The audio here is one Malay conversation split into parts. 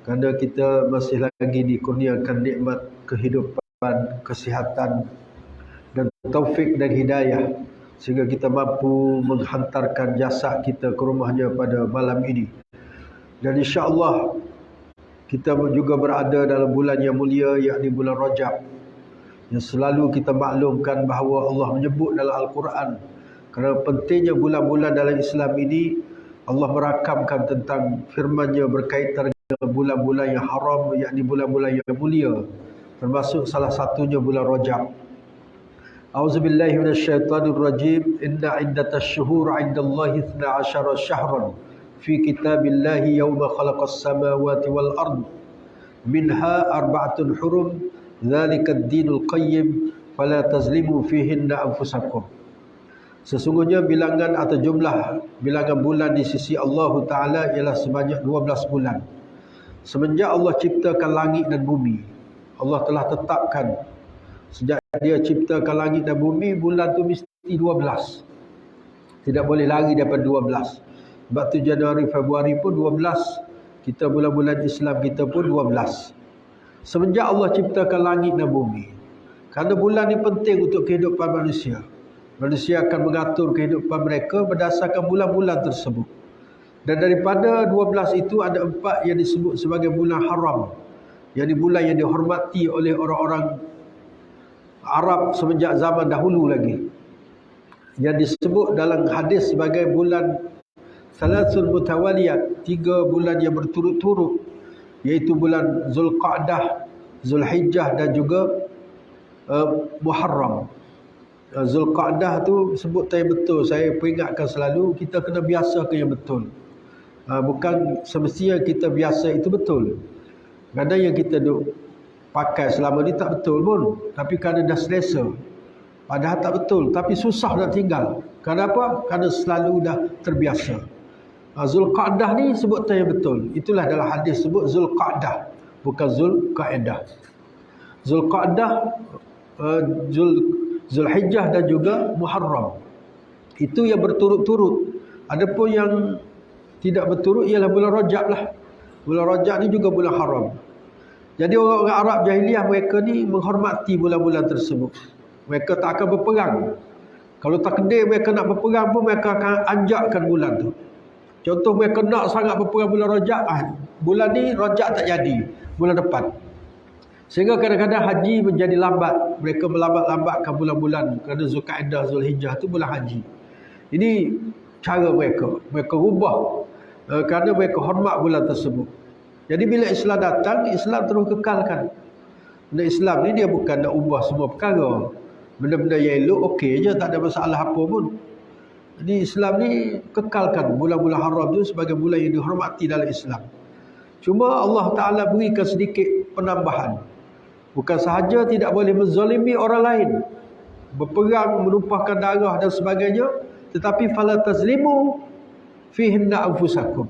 kerana kita masih lagi dikurniakan nikmat kehidupan, kesihatan dan taufik dan hidayah, sehingga kita mampu menghantarkan jasad kita ke rumahnya pada malam ini. Dan insya-Allah kita juga berada dalam bulan yang mulia, yakni bulan Rajab, yang selalu kita maklumkan bahawa Allah menyebut dalam Al-Quran. Kerana pentingnya bulan-bulan dalam Islam ini, Allah merakamkan tentang firman-Nya berkaitan dengan bulan-bulan yang haram, yakni bulan-bulan yang mulia, termasuk salah satunya bulan Rajab. A'udzubillahi minasyaitonirrajim. Inna iddatash syuhur 'indallahi 12 syahran fi kitabillahi yawma khalaqas samawati wal ard minha arba'atun hurum dzalika ad-dinul qayyim fala tazlimu fihinna anfusakum. Sesungguhnya bilangan atau jumlah bilangan bulan di sisi Allah Ta'ala ialah sebanyak 12 bulan. Semenjak Allah ciptakan langit dan bumi, Allah telah tetapkan sejak Dia ciptakan langit dan bumi, bulan tu mesti 12. Tidak boleh lari daripada 12. Sebab tu Januari, Februari pun 12. Kita bulan-bulan Islam kita pun 12. Semenjak Allah ciptakan langit dan bumi. Kerana bulan ni penting untuk kehidupan manusia. Manusia akan mengatur kehidupan mereka berdasarkan bulan-bulan tersebut. Dan daripada 12 itu ada 4 yang disebut sebagai bulan haram. Yang bulan yang dihormati oleh orang-orang Arab semenjak zaman dahulu lagi. Yang disebut dalam hadis sebagai bulan Salasul Mutawaliyat, 3 bulan yang berturut-turut, iaitu bulan Zulqa'dah, Zulhijjah dan juga Muharram. Zulqa'dah tu sebut yang betul. Saya peringatkan selalu, kita kena biasakan yang betul. Bukan semestinya kita biasa itu betul. Kadang yang kita duk pakai selama ni tak betul pun, tapi kerana dah selesa, padahal tak betul, tapi susah nak tinggal. Kenapa? Kerana selalu dah terbiasa. Zulqa'dah ni sebut yang betul. Itulah dalam hadis sebut Zulqa'dah, bukan Zulqa'dah. Zulqa'dah, Zulhijjah dan juga Muharram. Itu yang berturut-turut. Adapun yang tidak berturut ialah bulan Rajab lah. Bulan Rajab ni juga bulan haram. Jadi orang Arab jahiliah mereka ni menghormati bulan-bulan tersebut. Mereka tak akan berperang. Kalau takdir mereka nak berperang pun, mereka akan anjakkan bulan tu. Contoh mereka nak sangat berperang bulan Rajab, bulan ni Rajab tak jadi, bulan depan. Sehingga kadang-kadang haji menjadi lambat. Mereka melambat-lambatkan bulan-bulan kerana Zulqa'dah, Zulhijjah tu bulan haji. Ini cara mereka. Mereka rubah kerana mereka hormat bulan tersebut. Jadi bila Islam datang, Islam terus kekalkan. Benda Islam ni dia bukan nak ubah semua perkara. Benda-benda yang elok okey je, tak ada masalah apa pun. Jadi Islam ni kekalkan bulan-bulan haram tu sebagai bulan yang dihormati dalam Islam. Cuma Allah Ta'ala berikan sedikit penambahan. Bukan sahaja tidak boleh menzalimi orang lain, berperang, menumpahkan darah dan sebagainya, tetapi fala tazlimu fihinna anfusakum.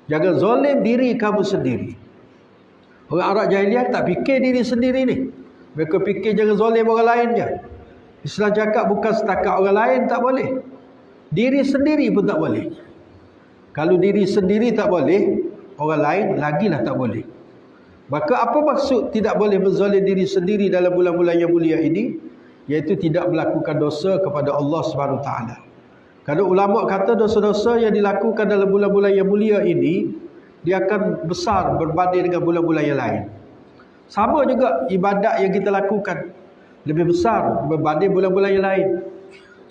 Jangan zalim diri kamu sendiri. Orang Arab jahiliah tak fikir diri sendiri ni. Mereka fikir jangan zalim orang lain je. Islam cakap bukan setakat orang lain tak boleh, diri sendiri pun tak boleh. Kalau diri sendiri tak boleh, orang lain lagilah tak boleh. Maka apa maksud tidak boleh menzalim diri sendiri dalam bulan-bulan yang mulia ini? Iaitu tidak melakukan dosa kepada Allah SWT. Kerana ulama kata dosa-dosa yang dilakukan dalam bulan-bulan yang mulia ini, dia akan besar berbanding dengan bulan-bulan yang lain. Sama juga ibadat yang kita lakukan lebih besar berbanding bulan-bulan yang lain.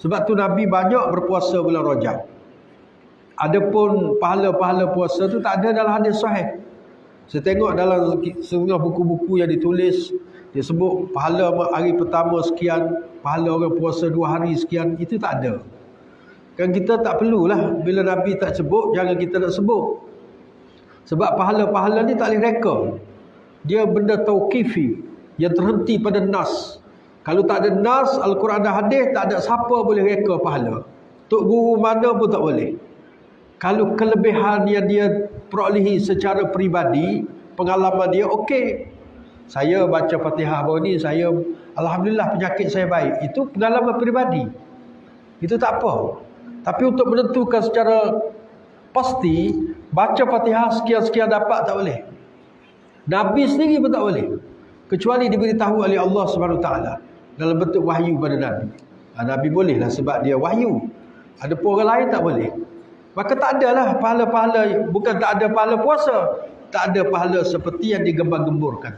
Sebab tu Nabi banyak berpuasa bulan Rajab. Adapun pahala-pahala puasa tu tak ada dalam hadis sahih. Saya tengok dalam setengah buku-buku yang ditulis, dia sebut pahala hari pertama sekian, pahala orang puasa 2 hari sekian, itu tak ada. Kan kita tak perlulah, bila Nabi tak sebut, jangan kita nak sebut. Sebab pahala-pahala ni tak boleh reka. Dia benda tauqifi, yang terhenti pada nas. Kalau tak ada nas, Al-Quran dan hadis, tak ada siapa boleh reka pahala. Tok guru mana pun tak boleh. Kalau kelebihan yang dia perolehi secara peribadi, pengalaman dia okey. Saya baca Fatihah baru ni, saya alhamdulillah penyakit saya baik. Itu pengalaman peribadi. Itu tak apa. Tapi untuk menentukan secara pasti, baca Fatihah sekian-sekian dapat tak boleh. Nabi sendiri pun tak boleh. Kecuali diberitahu oleh Allah Subhanahu Wa Taala dalam bentuk wahyu pada Nabi. Nabi bolehlah sebab dia wahyu. Ada pun orang lain tak boleh. Maka tak adalah pahala-pahala, bukan tak ada pahala puasa, tak ada pahala seperti yang digembar-gemburkan.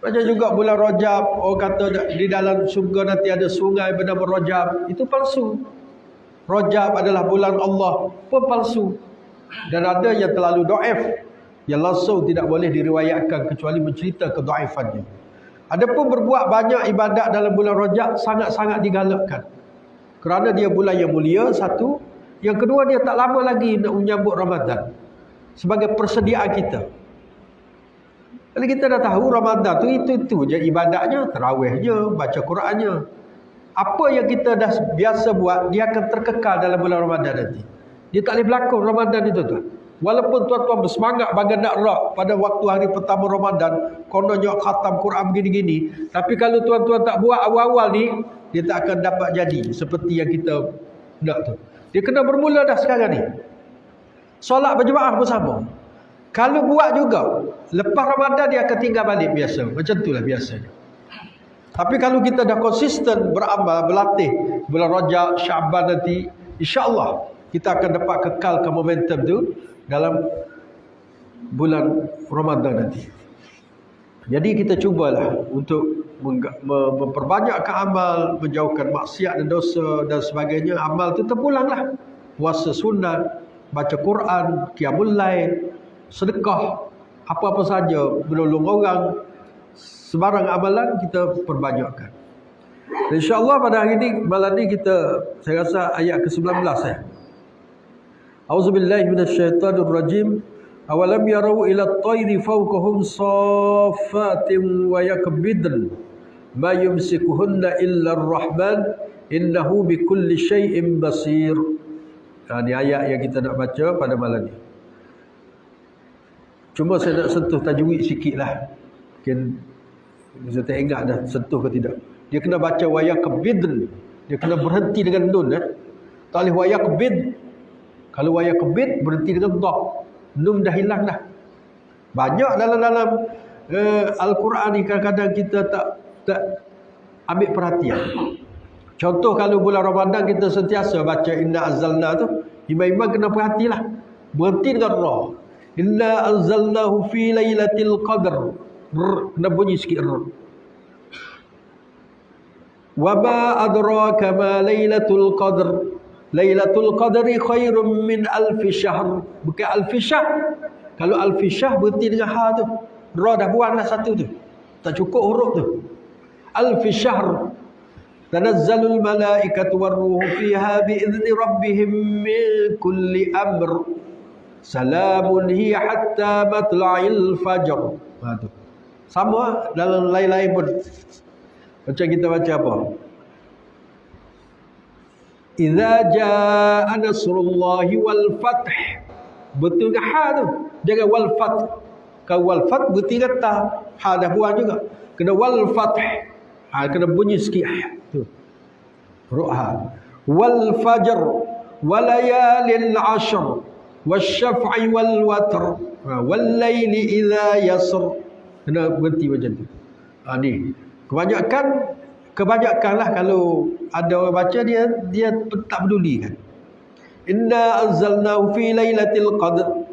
Macam juga bulan Rajab, orang kata di dalam syurga nanti ada sungai bernama Rajab, itu palsu. Rajab adalah bulan Allah, pun palsu. Dan ada yang terlalu dhaif, yang langsung tidak boleh diriwayatkan kecuali mencerita kedhaifannya. Adapun berbuat banyak ibadat dalam bulan Rajab sangat-sangat digalakkan. Kerana dia bulan yang mulia, satu. Yang kedua, dia tak lama lagi nak menyambut Ramadan sebagai persediaan kita. Kalau kita dah tahu Ramadan tu itu je ibadatnya, tarawihnya, baca Qurannya. Apa yang kita dah biasa buat, dia akan terkekal dalam bulan Ramadan nanti. Dia tak boleh berlakon Ramadan itu tu. Walaupun tuan-tuan bersemangat bagai nak rak pada waktu hari pertama Ramadan, kononnya khatam Quran begini-gini, tapi kalau tuan-tuan tak buat awal-awal ni, dia tak akan dapat jadi seperti yang kita nak tu. Dia kena bermula dah sekarang ni. Solat berjemaah bersama. Kalau buat juga, lepas Ramadan dia akan tinggal balik biasa. Macam itulah biasanya. Tapi kalau kita dah konsisten beramal, berlatih bulan Rajab, Syaban nanti, insya-Allah kita akan dapat kekalkan momentum tu dalam bulan Ramadan nanti. Jadi kita cubalah untuk memperbanyakkan amal, menjauhkan maksiat dan dosa dan sebagainya. Amal tu terpulanglah. Puasa sunat, baca Quran, qiyamul lail, sedekah, apa-apa saja, menolong orang, sebarang amalan kita perbanyakkan. InsyaAllah pada hari ini, malam ni saya rasa ayat ke-19 A'udzubillahi minasyaitonirrajim. Awalam yarau ila at-tayri fawqahum saffatin wa yakbidn ma yumsikuhunna illa ar-rahman innahu bikulli syai'in basir. Ini ayat yang kita nak baca pada malam ni. Cuma saya nak sentuh tajwid sikitlah. Mungkin saya tak ingat dah sentuh ke tidak. Dia kena baca wa yakbidn. Dia kena berhenti dengan nun Tak boleh wa yakbid. Kalau wa yakbid berhenti dengan dha. Nun dah hilang dah. Banyak dalam Al-Quran ni kadang-kadang kita tak ambil perhatian. Contoh kalau bulan Ramadan kita sentiasa baca inna anzalna tu, imam-imam kena perhatilah. Berhenti dengan ra. Inna anzalnahu fi lailatul qadr. Kena bunyi sikit ra. Wa ma adraka ma lailatul qadr. Lailatul Qadri khairum min alfi syahr. Bukan alfi syahr. Kalau alfi syahr berhenti dengan ha tu. Ra dah buanglah satu tu. Tak cukup huruf tu. Alfi syahr. Tanazzalul malaikatu warruhu fiha biizni rabbihim min kulli amr. Salamun hiya hatta matla'il fajr. Tu. Sama dalam lain-lain pun. Macam kita baca apa? Idza jaa nasrullahi wal fath. Betul ke ha tu? Jangan wal fath. Kalau wal fath berarti kata ha dah buang juga. Kena wal fath. Kena bunyi sikit tu. Ru'ha. Wal fajr walayalil ashr wasyaf'i wal watr wal laili idza yasr. Kena berhenti macam tu. Ni kebanyakan lah kalau ada orang baca dia tak peduli kan. Inna anzalnahu fi lailatul qadr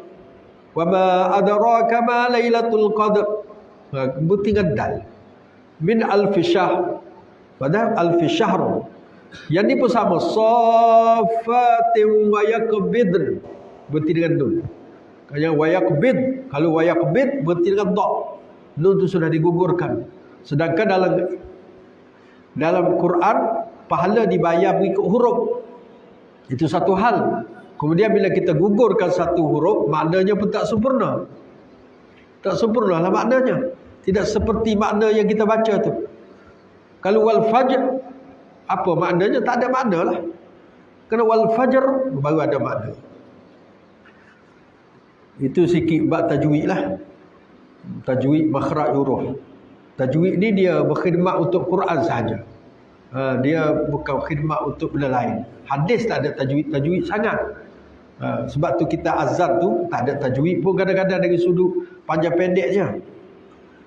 wa ma adraka ma lailatul qadr. Berhenti dengan dal. Min alfi syahr. Padahal alfi syahr. Yang ni pun sama. Safatin wa yakbidn. Berhenti dengan nun. Kalau wa yakbid, kalau wa yakbid berhenti dengan dha. Nun tu sudah digugurkan. Sedangkan dalam Quran pahala dibayar mengikut huruf. Itu satu hal. Kemudian bila kita gugurkan satu huruf, maknanya pun tak sempurna. Tak sempurna lah maknanya. Tidak seperti makna yang kita baca tu. Kalau wal fajr, apa maknanya? Tak ada makna lah. Kerana wal fajr baru ada makna. Itu sikit bab tajwid lah. Tajwid makhraj huruf. Tajwid ni dia berkhidmat untuk Quran sahaja. Dia bukan khidmat untuk benda lain. Hadis tak ada tajwid sangat. Sebab tu kita azan tu tak ada tajwid pun kadang-kadang dari sudut panjang pendeknya.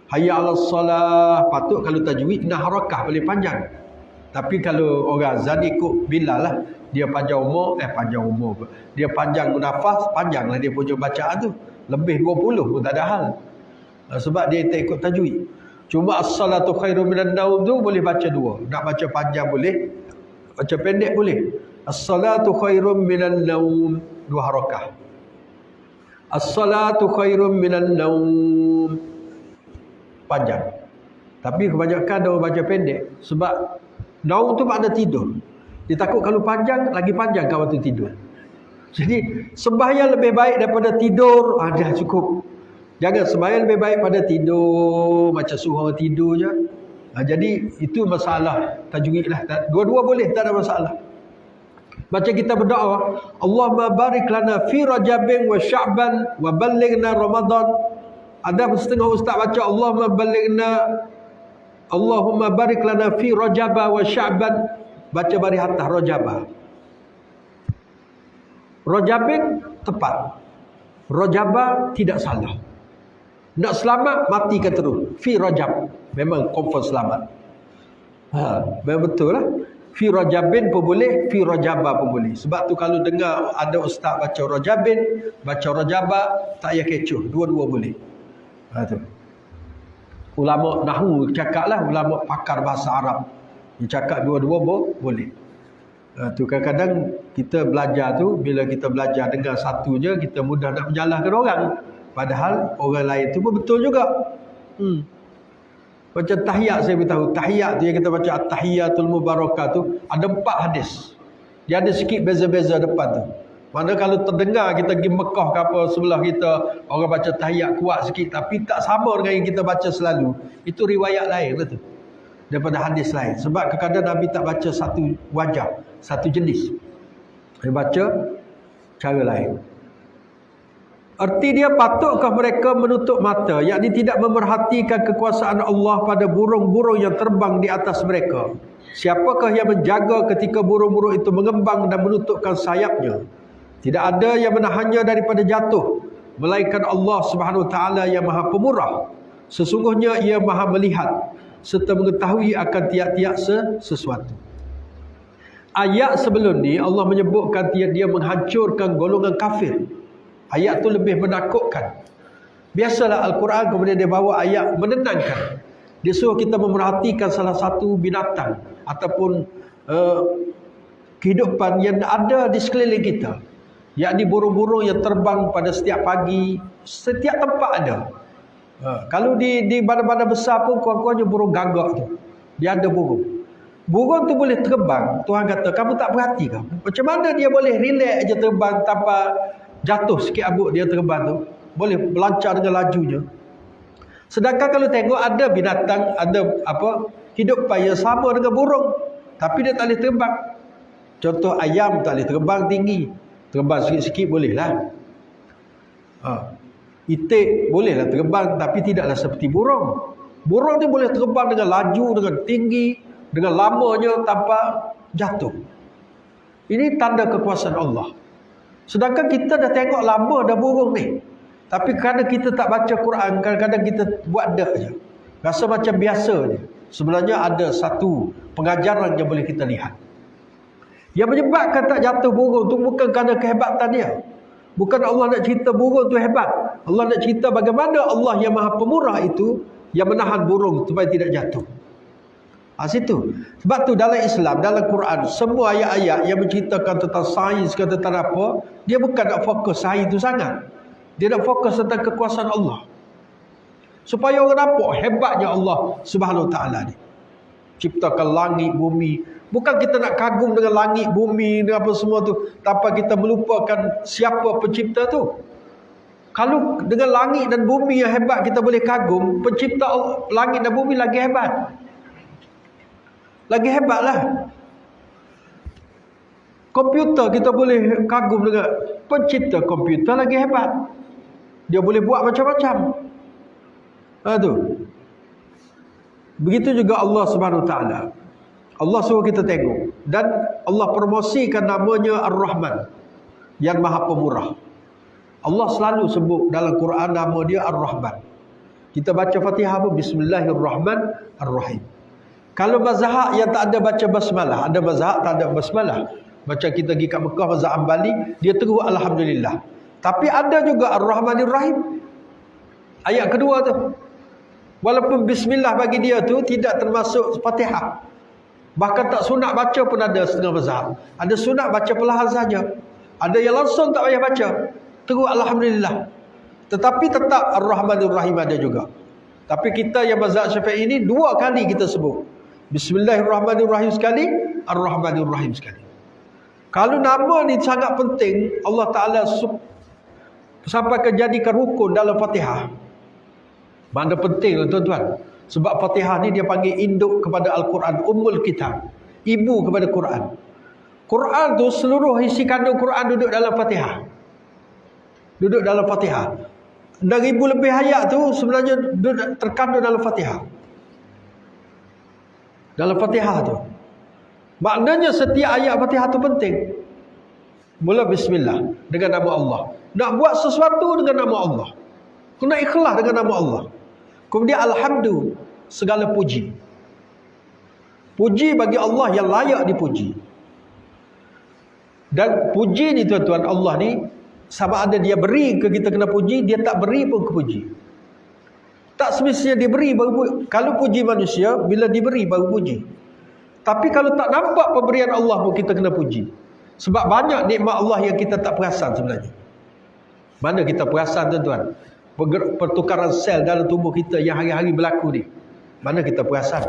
Hayya 'alas salah, patut kalau tajwid kena harakah boleh panjang. Tapi kalau orang azan ikut Bilal lah, dia panjang umur, dia panjang nafas, panjanglah dia punya bacaan tu. Lebih 20 pun tak ada hal. Sebab dia tak ikut tajwid. Cuma as-salatu khairum minan naum tu boleh baca dua. Nak baca panjang boleh, baca pendek boleh. As-salatu khairum minan naum, dua harakah. As-salatu khairum minan naum, panjang. Tapi kebanyakan dia baca pendek sebab naum tu makna tidur. Dia takut kalau panjang lagi panjang kawan tu tidur. Jadi sembahyang lebih baik daripada tidur, dah cukup. Jangan sembahyang lebih baik pada tidur, macam suruh orang tidur je. Jadi itu masalah tajwid lah. Dua-dua boleh, tak ada masalah. Macam kita berdoa, Allahumma barik lana fi Rajabin wa Sya'ban wa ballighna Ramadan. Ada setengah ustaz baca Allahumma barik lana fi Rajaba wa Sya'ban, baca bari atas Rajaba. Rajabin tepat, Rajaba tidak salah. Nak selamat matikan terus fi Rajab, memang confirm selamat. Memang betul lah. Fi Rajabin pun boleh, fi Rajaba pun boleh. Sebab tu kalau dengar ada ustaz baca Rajabin, baca Rajaba, tak payah kecoh, dua-dua boleh. Tu. Ulama nahwu cakap lah, ulama pakar bahasa Arab, dia cakap dua-dua boleh. Tu kadang-kadang kita belajar tu, bila kita belajar dengar satu je, kita mudah nak menyalahkan orang. Padahal orang lain tu pun betul juga. Macam tahiyat, saya beritahu, tahiyat tu yang kita baca at-tahiyatul mubarakah tu ada 4 hadis. Dia ada sikit beza-beza depan tu. Mana kalau terdengar kita pergi Mekah ke apa sebelah kita, orang baca tahiyat kuat sikit tapi tak sama dengan yang kita baca selalu. Itu riwayat lain betul. Daripada hadis lain. Sebab kadang-kadang Nabi tak baca satu wajah, satu jenis. Dia baca cara lain. Arti dia, patutkah mereka menutup mata, yakni tidak memerhatikan kekuasaan Allah pada burung-burung yang terbang di atas mereka? Siapakah yang menjaga ketika burung-burung itu mengembang dan menutupkan sayapnya? Tidak ada yang menahannya daripada jatuh, melainkan Allah Subhanahu Wa Taala yang Maha Pemurah. Sesungguhnya Ia Maha melihat serta mengetahui akan tiap-tiap sesuatu. Ayat sebelum ni Allah menyebutkan Dia menghancurkan golongan kafir. Ayat tu lebih menakutkan. Biasalah Al-Quran kemudian dia bawa ayat menenangkan. Dia suruh kita memerhatikan salah satu binatang ataupun kehidupan yang ada di sekeliling kita. Yakni burung-burung yang terbang pada setiap pagi, setiap tempat ada. Kalau di bandar-bandar besar pun kurang-kurangnya burung gagak tu. Dia ada burung. Burung tu boleh terbang. Tuhan kata, kamu tak perhati ke? Macam mana dia boleh relax je terbang tanpa jatuh sikit abut dia terbang tu, boleh melancar dengan lajunya. Sedangkan kalau tengok ada binatang, ada hidupan yang sama dengan burung, tapi dia tak boleh terbang. Contoh ayam tak boleh terbang tinggi, terbang sikit-sikit boleh lah. Itik boleh lah terbang, tapi tidaklah seperti burung. Burung ni boleh terbang dengan laju, dengan tinggi, dengan lamanya tanpa jatuh. Ini tanda kekuasaan Allah. Sedangkan kita dah tengok lama dah burung ni. Tapi kerana kita tak baca Quran, kadang-kadang kita buat dak je. Rasa macam biasa je. Sebenarnya ada satu pengajaran yang boleh kita lihat. Yang menyebabkan tak jatuh burung tu bukan kerana kehebatan dia. Bukan Allah nak cerita burung tu hebat. Allah nak cerita bagaimana Allah yang Maha Pemurah itu yang menahan burung supaya tidak jatuh. Situ. Sebab tu dalam Islam, dalam Quran, semua ayat-ayat yang menceritakan tentang sains ke tentang apa, dia bukan nak fokus sains itu sangat. Dia nak fokus tentang kekuasaan Allah. Supaya orang nampak hebatnya Allah Subhanahu Wa Taala ni. Ciptakan langit, bumi. Bukan kita nak kagum dengan langit, bumi dan apa semua tu tanpa kita melupakan siapa pencipta tu. Kalau dengan langit dan bumi yang hebat kita boleh kagum, pencipta langit dan bumi lagi hebat. Lagi hebatlah. Komputer kita boleh kagum dengan pencipta komputer lagi hebat. Dia boleh buat macam-macam. Tu. Begitu juga Allah Subhanahu Wa Taala. Allah suruh kita tengok dan Allah promosikan namanya Ar-Rahman. yang Maha Pemurah. Allah selalu sebut dalam Quran nama dia Ar-Rahman. Kita baca Fatihah pun Bismillahirrahmanirrahim. Kalau mazhab yang tak ada baca basmalah, ada mazhab tak ada basmalah. Macam kita pergi kat Mekah mazhab Ambali, dia terus alhamdulillah. Tapi ada juga Ar-Rahmanir-Rahim. Ayat kedua tu. Walaupun bismillah bagi dia tu tidak termasuk Fatihah. Bahkan tak sunat baca pun ada setengah mazhab. Ada sunat baca perlahan saja. Ada yang langsung tak payah baca. Terus alhamdulillah. Tetapi tetap Ar-Rahmanir-Rahim ada juga. Tapi kita yang mazhab Syafi'i ini dua kali kita sebut. Bismillahirrahmanirrahim sekali, Ar-Rahmanir-Rahim sekali. Kalau nama ni sangat penting, Allah Ta'ala sampai ke jadikan rukun dalam Fatihah. Mana penting lah tuan-tuan. Sebab Fatihah ni dia panggil induk kepada Al-Quran, Ummul Kitab, ibu kepada Quran. Quran tu seluruh isi kandung Quran duduk dalam Fatihah. Duduk dalam Fatihah. Dan 1000 lebih ayat tu sebenarnya terkandung dalam Fatihah. Dalam Fatihah tu. Maknanya setiap ayat Fatihah tu penting. Mula bismillah dengan nama Allah. Nak buat sesuatu dengan nama Allah. Kena ikhlas dengan nama Allah. Kemudian alhamdulillah, segala puji. Puji bagi Allah yang layak dipuji. Dan puji ni tuan-tuan, Allah ni sama ada dia beri ke kita kena puji, dia tak beri pun kepuji. Tak semestinya diberi baru puji. Kalau puji manusia, bila diberi baru puji. Tapi kalau tak nampak pemberian Allah pun kita kena puji. Sebab banyak nikmat Allah yang kita tak perasan sebenarnya. Mana kita perasan tuan-tuan? Pertukaran sel dalam tubuh kita yang hari-hari berlaku ni. Mana kita perasan?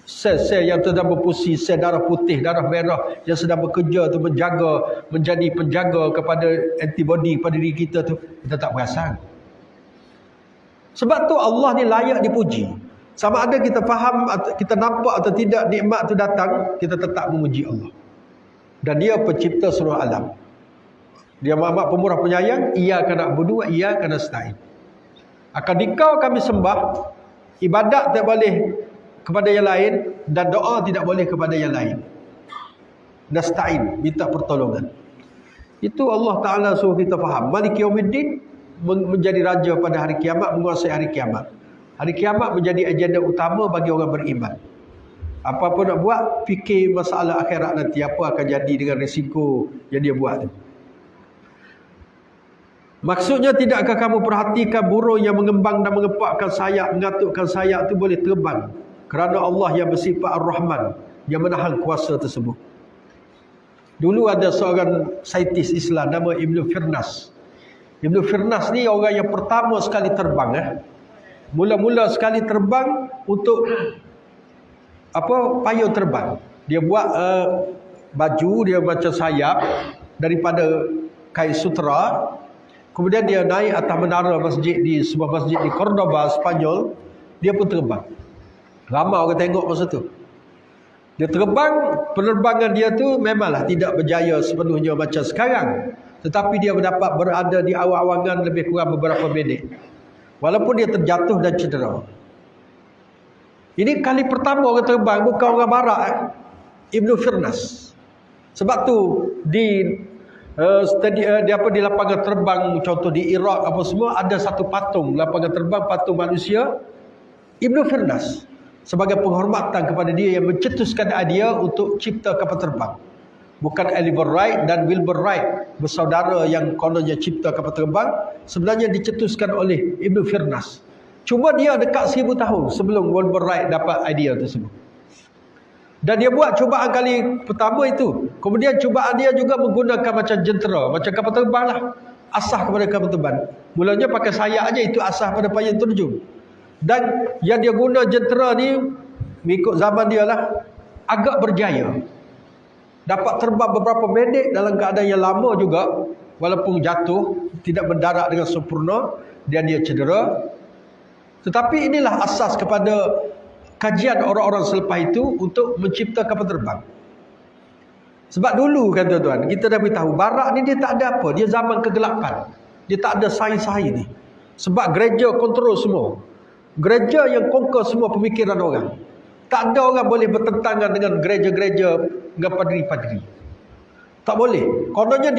Sel-sel yang sedang berfungsi, sel darah putih, darah merah yang sedang bekerja tu menjadi penjaga kepada antibody pada diri kita tu, kita tak perasan. Sebab tu Allah ni layak dipuji. Sama ada kita faham, kita nampak atau tidak nikmat tu datang, kita tetap memuji Allah. Dan dia pencipta seluruh alam. Dia Maha Pemurah Penyayang, Iyyaka na'budu wa iyyaka nasta'in. Akan dikau kami sembah, ibadat tak boleh kepada yang lain dan doa tidak boleh kepada yang lain. Nasta'in, minta pertolongan. Itu Allah Ta'ala suruh kita faham. Maliki Yaumiddin, menjadi raja pada hari kiamat, menguasai hari kiamat. Hari kiamat menjadi agenda utama bagi orang beriman. Apa-apa nak buat, fikir masalah akhirat nanti, apa akan jadi dengan risiko yang dia buat tu. Maksudnya, tidakkah kamu perhatikan burung yang mengembang dan mengepakkan sayap, mengatukkan sayap itu boleh terbang? Kerana Allah yang bersifat Ar-Rahman yang menahan kuasa tersebut. Dulu ada seorang saintis Islam nama Ibn Firnas. Ibn Firnas ni orang yang pertama sekali terbang. Mula-mula sekali terbang untuk payung terbang. Dia buat baju, dia macam sayap daripada kain sutera. Kemudian dia naik atas menara masjid di sebuah masjid di Cordoba, Spanyol. Dia pun terbang. Ramai orang tengok masa tu. Dia terbang, penerbangan dia tu memanglah tidak berjaya sepenuhnya macam sekarang. Tetapi dia mendapat berada di awang-awangan lebih kurang beberapa minit. Walaupun dia terjatuh dan cedera. Ini kali pertama orang terbang, bukan orang barat. Ibn Firnas. Sebab tu di lapangan terbang, contoh di Iraq apa semua, ada satu patung lapangan terbang, patung manusia Ibn Firnas sebagai penghormatan kepada dia yang mencetuskan idea untuk cipta kapal terbang. Bukan Oliver Wright dan Wilbur Wright, bersaudara yang kononnya cipta kapal terbang, sebenarnya dicetuskan oleh Ibn Firnas. Cuma dia dekat 1000 tahun sebelum Wilbur Wright dapat idea tersebut. Dan dia buat cubaan kali pertama itu. Kemudian cubaan dia juga menggunakan macam jentera, macam kapal terbang lah. Asah kepada kapal terbang. Mulanya pakai sayap aja, itu asah pada payung terjun. Dan yang dia guna jentera ni, mengikut zaman dia lah, agak berjaya. Dapat terbang beberapa minit dalam keadaan yang lama juga. Walaupun jatuh, tidak mendarat dengan sempurna, dan dia cedera. Tetapi inilah asas kepada kajian orang-orang selepas itu untuk mencipta kapal terbang. Sebab dulu kan tuan-tuan, kita dah beritahu barat ni dia tak ada apa, dia zaman kegelapan. Dia tak ada sains-sains ni. Sebab gereja kontrol semua. Gereja yang conquer semua pemikiran orang. Tak ada orang boleh bertentangan dengan gereja-gereja dengan padri-padri. Tak boleh. Kononnya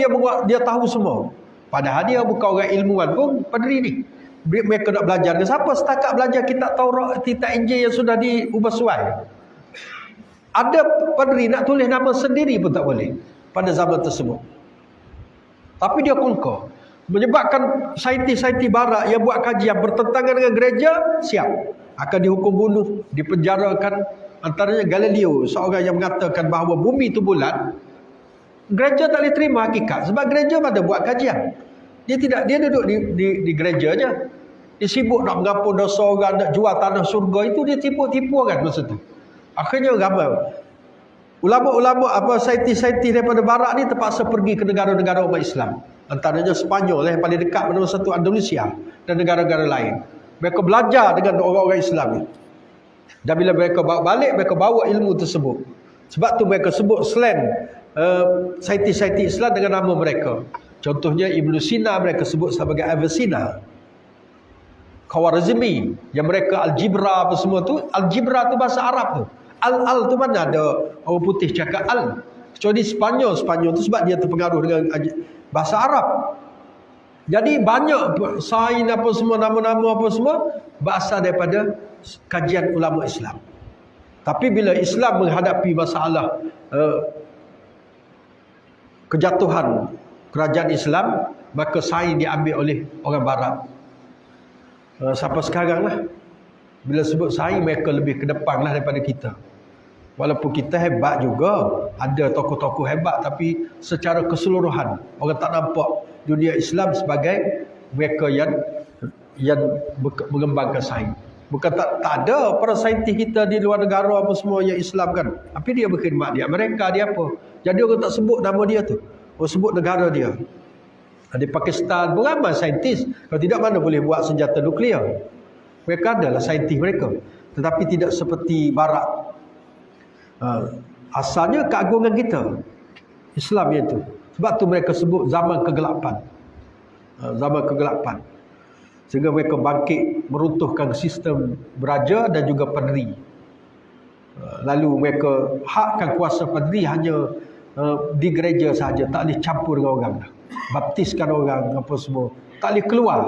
dia tahu semua. Padahal dia bukan orang ilmuwan pun padri ni. Mereka nak belajar dengan siapa? Setakat belajar kitab Taurat, kitab Injil yang sudah diubah suai. Ada padri nak tulis nama sendiri pun tak boleh pada zaman tersebut. Tapi dia conquer. Menyebabkan saintis-saintis barat yang buat kajian bertentangan dengan gereja, siap. Akan dihukum bunuh, dipenjarakan. Antaranya Galileo, seorang yang mengatakan bahawa bumi itu bulat. Gereja tak boleh terima hakikat. Sebab gereja pada buat kajian. Dia duduk di gereja je. Dia sibuk nak mengampun dosa orang, nak jual tanah surga. Itu dia tipu orang masa tu. Akhirnya ramai ulama-ulama, saintis-saintis daripada barat ni terpaksa pergi ke negara-negara umat Islam. Antaranya Sepanyol yang paling dekat, nombor satu Andalusia dan negara-negara lain. Mereka belajar dengan orang-orang Islam ni. Dan bila mereka bawa balik, mereka bawa ilmu tersebut. Sebab tu mereka sebut slang saintis-saintis Islam dengan nama mereka. Contohnya Ibn Sina mereka sebut sebagai Avicenna. Khawarizmi, yang mereka algebra apa semua tu. Algebra tu bahasa Arab tu. Al tu mana ada orang putih cakap al. Kecuali Spanyol tu sebab dia terpengaruh dengan bahasa Arab. Jadi banyak sains apa semua, nama-nama apa semua berasal daripada kajian ulama Islam. Tapi bila Islam menghadapi masalah kejatuhan kerajaan Islam, maka sains diambil oleh orang barat. Sampai sekarang lah, bila sebut sains mereka lebih ke depan lah daripada kita. Walaupun kita hebat juga, ada tokoh-tokoh hebat, tapi secara keseluruhan orang tak nampak dunia Islam sebagai mereka yang mengembangkan sains. Bukan tak ada para saintis kita di luar negara apa semua yang Islam kan. Tapi dia berkhidmat di Amerika, dia apa. Jadi orang tak sebut nama dia tu. Orang sebut negara dia. Di Pakistan pun ramai saintis. Kalau tidak mana boleh buat senjata nuklear. Mereka adalah saintis mereka. Tetapi tidak seperti barat. Asalnya keagungan kita Islam itu. Sebab tu mereka sebut zaman kegelapan. Zaman kegelapan. Sehingga mereka bangkit meruntuhkan sistem beraja dan juga padri. Lalu mereka hakkan kuasa padri hanya di gereja sahaja, tak boleh campur dengan orang dah. Baptiskan orang apa semua, tak boleh keluar.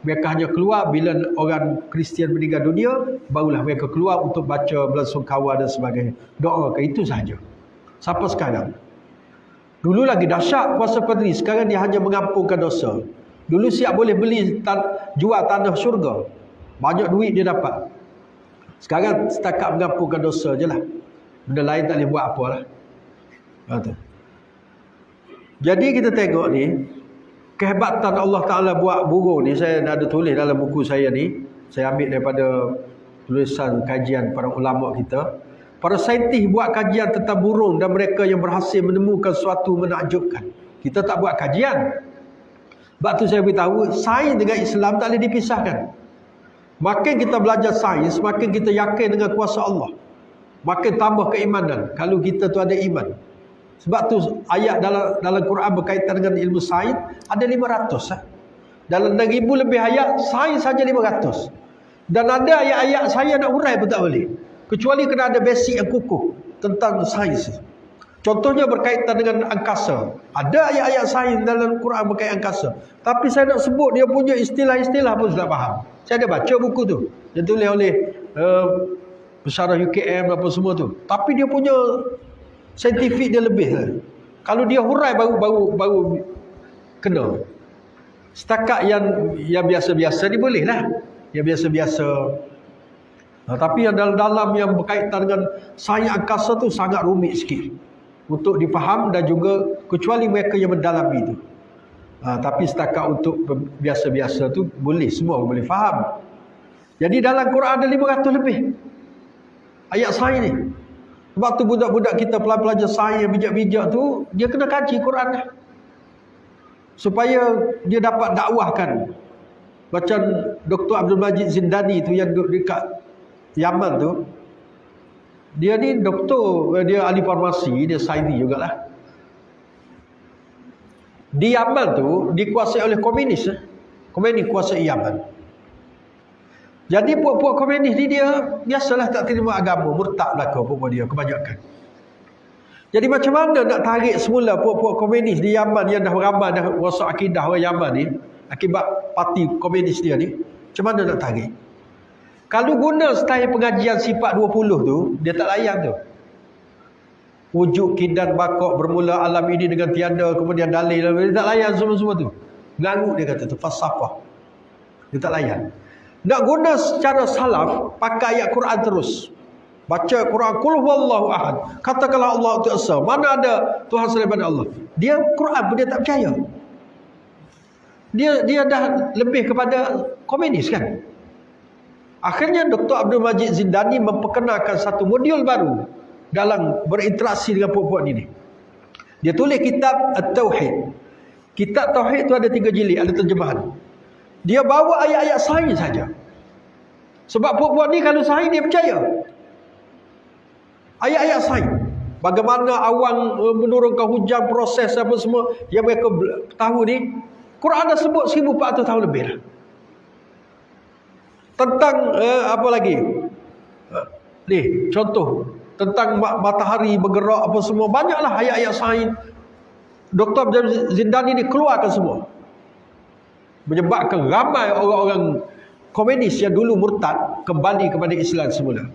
Mereka hanya keluar bila orang Kristian meninggal dunia, barulah mereka keluar untuk baca belasungkawa dan sebagainya. Doa ke itu sahaja. Sampai sekarang. Dulu lagi dahsyat kuasa padri, sekarang dia hanya mengampunkan dosa. Dulu siap boleh beli jual tanah syurga. Banyak duit dia dapat. Sekarang setakat mengampunkan dosa je lah. Benda lain tak boleh buat apa lah. Jadi kita tengok ni, kehebatan Allah Ta'ala buat burung ni, saya ada tulis dalam buku saya ni. Saya ambil daripada tulisan kajian para ulama kita. Para saintis buat kajian tentang burung dan mereka yang berhasil menemukan sesuatu menakjubkan. Kita tak buat kajian. Sebab tu saya beritahu, sains dengan Islam tak boleh dipisahkan. Makin kita belajar sains, makin kita yakin dengan kuasa Allah. Makin tambah keimanan kalau kita tu ada iman. Sebab tu ayat dalam Quran berkaitan dengan ilmu sains ada 500. Dalam 6,000 lebih ayat, sains saja 500. Dan ada ayat-ayat saya nak urai pun tak boleh. Kecuali kena ada basic yang kukuh tentang sains. Contohnya berkaitan dengan angkasa. Ada ayat-ayat sains dalam Quran berkaitan angkasa. Tapi saya nak sebut dia punya istilah-istilah pun sudah faham. Saya ada baca buku tu. Yang tulis oleh pensyarah UKM apa semua tu. Tapi dia punya saintifik dia lebih lah. Kalau dia hurai baru kena. Setakat yang biasa-biasa ni boleh lah. Yang biasa-biasa. Tapi yang dalam-dalam yang berkaitan dengan sains angkasa tu sangat rumit sikit untuk difaham, dan juga kecuali mereka yang mendalami itu. Tapi setakat untuk biasa-biasa tu boleh, semua boleh faham. Jadi dalam Quran ada 500 lebih ayat sains ni. Sebab tu budak-budak kita pelajar sains yang bijak-bijak tu, dia kena kaji Quran dah, supaya dia dapat dakwahkan. Macam Dr. Abdul Majid Zindani tu yang duduk dekat Yaman tu, dia ni doktor, dia ahli farmasi, dia sains jugalah. Di Yaman tu dikuasai oleh komunis. Komunis kuasai Yaman. Jadi puak-puak komunis ni dia biasalah tak terima agama, murtad belaka puak dia kebanyakan. Jadi macam mana nak tarik semula puak-puak komunis di Yaman yang dah ramai dah rosak akidah orang Yaman ni akibat parti komunis dia ni? Macam mana nak tarik? Kalau guna style pengajian sifat 20 tu, dia tak layan tu. Wujud kidan bakok bermula alam ini dengan tiada, kemudian dalil, dia tak layan semua-semua tu. Ngarut dia kata tu, falsafah. Dia tak layan. Nak guna secara salaf, pakai ayat Quran terus. Baca Quran, Qul huwallahu ahad. Katakanlah Allah itu esa. Mana ada Tuhan selain pada Allah? Dia Quran pun dia tak percaya. Dia dah lebih kepada komunis kan? Akhirnya Dr. Abdul Majid Zindani memperkenalkan satu modul baru dalam berinteraksi dengan puak-puak ini. Dia tulis kitab At-Tauhid. Kitab Tauhid itu ada 3 jilid, ada terjemahan. Dia bawa ayat-ayat sains saja. Sebab puak-puak ni kalau sains dia percaya. Ayat-ayat sains. Bagaimana awan menurunkan hujan, proses apa semua yang mereka tahu ni. Quran dah sebut 1400 tahun lebih dah. Tentang apa lagi? Ni contoh tentang matahari bergerak apa semua, banyaklah ayat-ayat sains. Dr. Zindani ni keluarkan semua. Menyebabkan ramai orang-orang komunis yang dulu murtad kembali kepada Islam semula.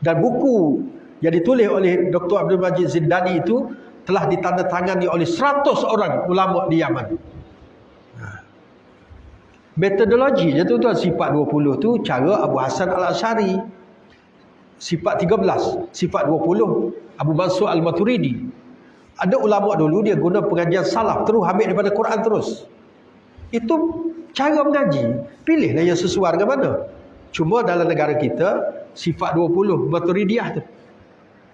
Dan buku yang ditulis oleh Dr. Abdul Majid Zindani itu telah ditandatangani oleh 100 orang ulama di Yaman. Metodologi je tuan-tuan, sifat 20 tu cara Abu Hasan Al-Asy'ari. Sifat 13, sifat 20 Abu Mansur Al-Maturidi. Ada ulama dulu dia guna pengajian salaf terus ambil daripada Quran terus. Itu cara mengaji. Pilihlah yang sesuai dengan mana. Cuma dalam negara kita sifat 20 Maturidiyah tu.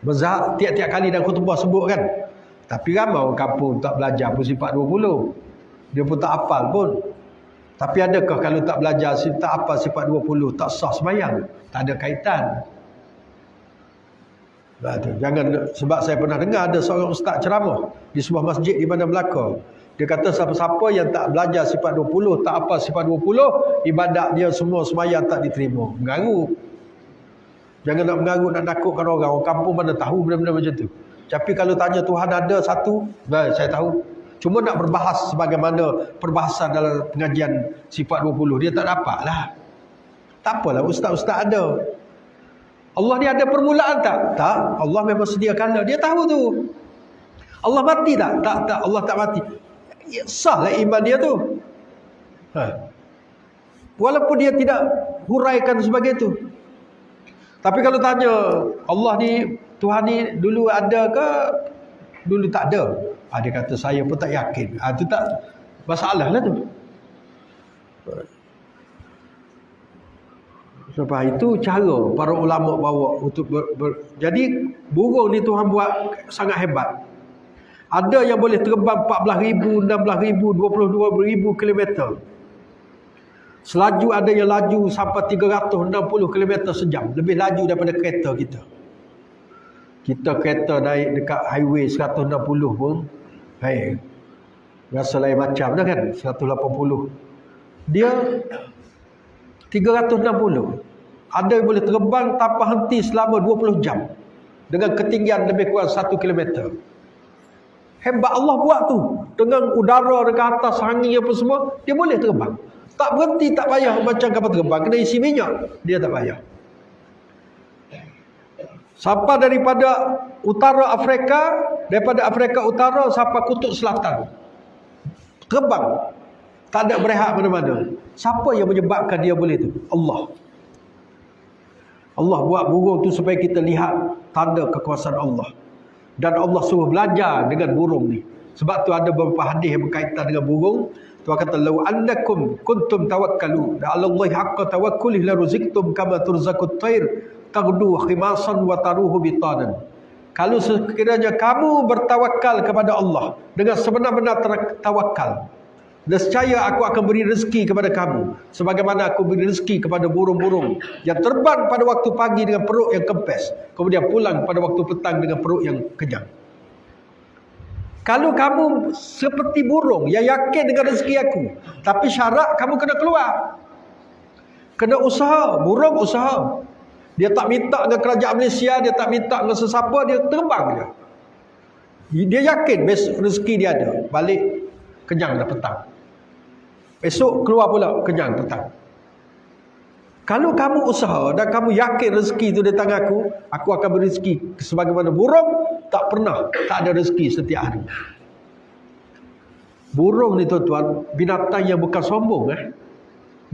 Mazhab tiap-tiap kali dalam khutbah sebut kan. Tapi ramai orang kampung tak belajar pun sifat 20. Dia pun tak hafal pun. Tapi adakah kalau tak belajar, tak apa sifat 20, tak sah sembahyang? Tak ada kaitan. Jangan, sebab saya pernah dengar ada seorang ustaz ceramah di sebuah masjid di mana Melaka. Dia kata siapa-siapa yang tak belajar sifat 20, tak apa sifat 20, ibadat dia semua sembahyang tak diterima. Mengarut. Jangan nak mengarut, nak nakutkan orang. Orang kampung mana tahu benda-benda macam tu. Tapi kalau tanya Tuhan ada satu, saya tahu. Cuma nak berbahas sebagaimana perbahasan dalam pengajian sifat 20. Dia tak dapat lah. Tak apalah, ustaz-ustaz ada. Allah ni ada permulaan tak? Tak. Allah memang sediakan. Dia tahu tu. Allah mati tak? Tak. Allah tak mati. Ya, sah lah iman dia tu. Walaupun dia tidak huraikan sebagai tu. Tapi kalau tanya Allah ni, Tuhan ni dulu ada ke? Dulu tak ada. Dia kata saya pun tak yakin. Itu tak masalah lah tu. Sebab itu cara para ulama bawa untuk jadi burung ni Tuhan buat sangat hebat. Ada yang boleh terbang 14,000, 16,000, 22,000 km. Selaju ada yang laju sampai 360 km sejam. Lebih laju daripada kereta kita. Kita kereta naik dekat highway 160 pun, rasa lain macam dah kan, 180. Dia 360. Ada yang boleh terbang tanpa henti selama 20 jam. Dengan ketinggian lebih kurang 1 km. Hebat Allah buat tu. Dengan udara dekat atas, angin apa semua, dia boleh terbang. Tak berhenti, tak payah macam kapal terbang. Kena isi minyak, dia tak payah. Sampai daripada utara Afrika, daripada Afrika Utara sampai kutub selatan. Terbang. Tak ada berehat mana-mana. Siapa yang menyebabkan dia boleh tu? Allah. Allah buat burung tu supaya kita lihat tanda kekuasaan Allah. Dan Allah suruh belajar dengan burung ni. Sebab tu ada beberapa hadis yang berkaitan dengan burung. Tuhan kata, "Lau annakum kuntum tawakkalu ala Allahi haqqa tawakkulih la ruziktum kama turzaqut tayr taghdu khimasan wa taruhu bitanan." Kalau sekiranya kamu bertawakal kepada Allah dengan sebenar-benar tawakal, nescaya aku akan beri rezeki kepada kamu sebagaimana aku beri rezeki kepada burung-burung yang terbang pada waktu pagi dengan perut yang kempes, kemudian pulang pada waktu petang dengan perut yang kenyang. Kalau kamu seperti burung yang yakin dengan rezeki aku, tapi syarat kamu kena keluar. Kena usaha. Burung usaha. Dia tak minta dengan kerajaan Malaysia, dia tak minta dengan sesiapa, dia terbang je. Dia yakin besok rezeki dia ada. Balik kenyang dah petang. Esok keluar pula kenyang petang. Kalau kamu usaha dan kamu yakin rezeki itu datang aku akan berezeki sebagaimana burung tak pernah tak ada rezeki setiap hari. Burung ni tuan-tuan, binatang yang bukan sombong.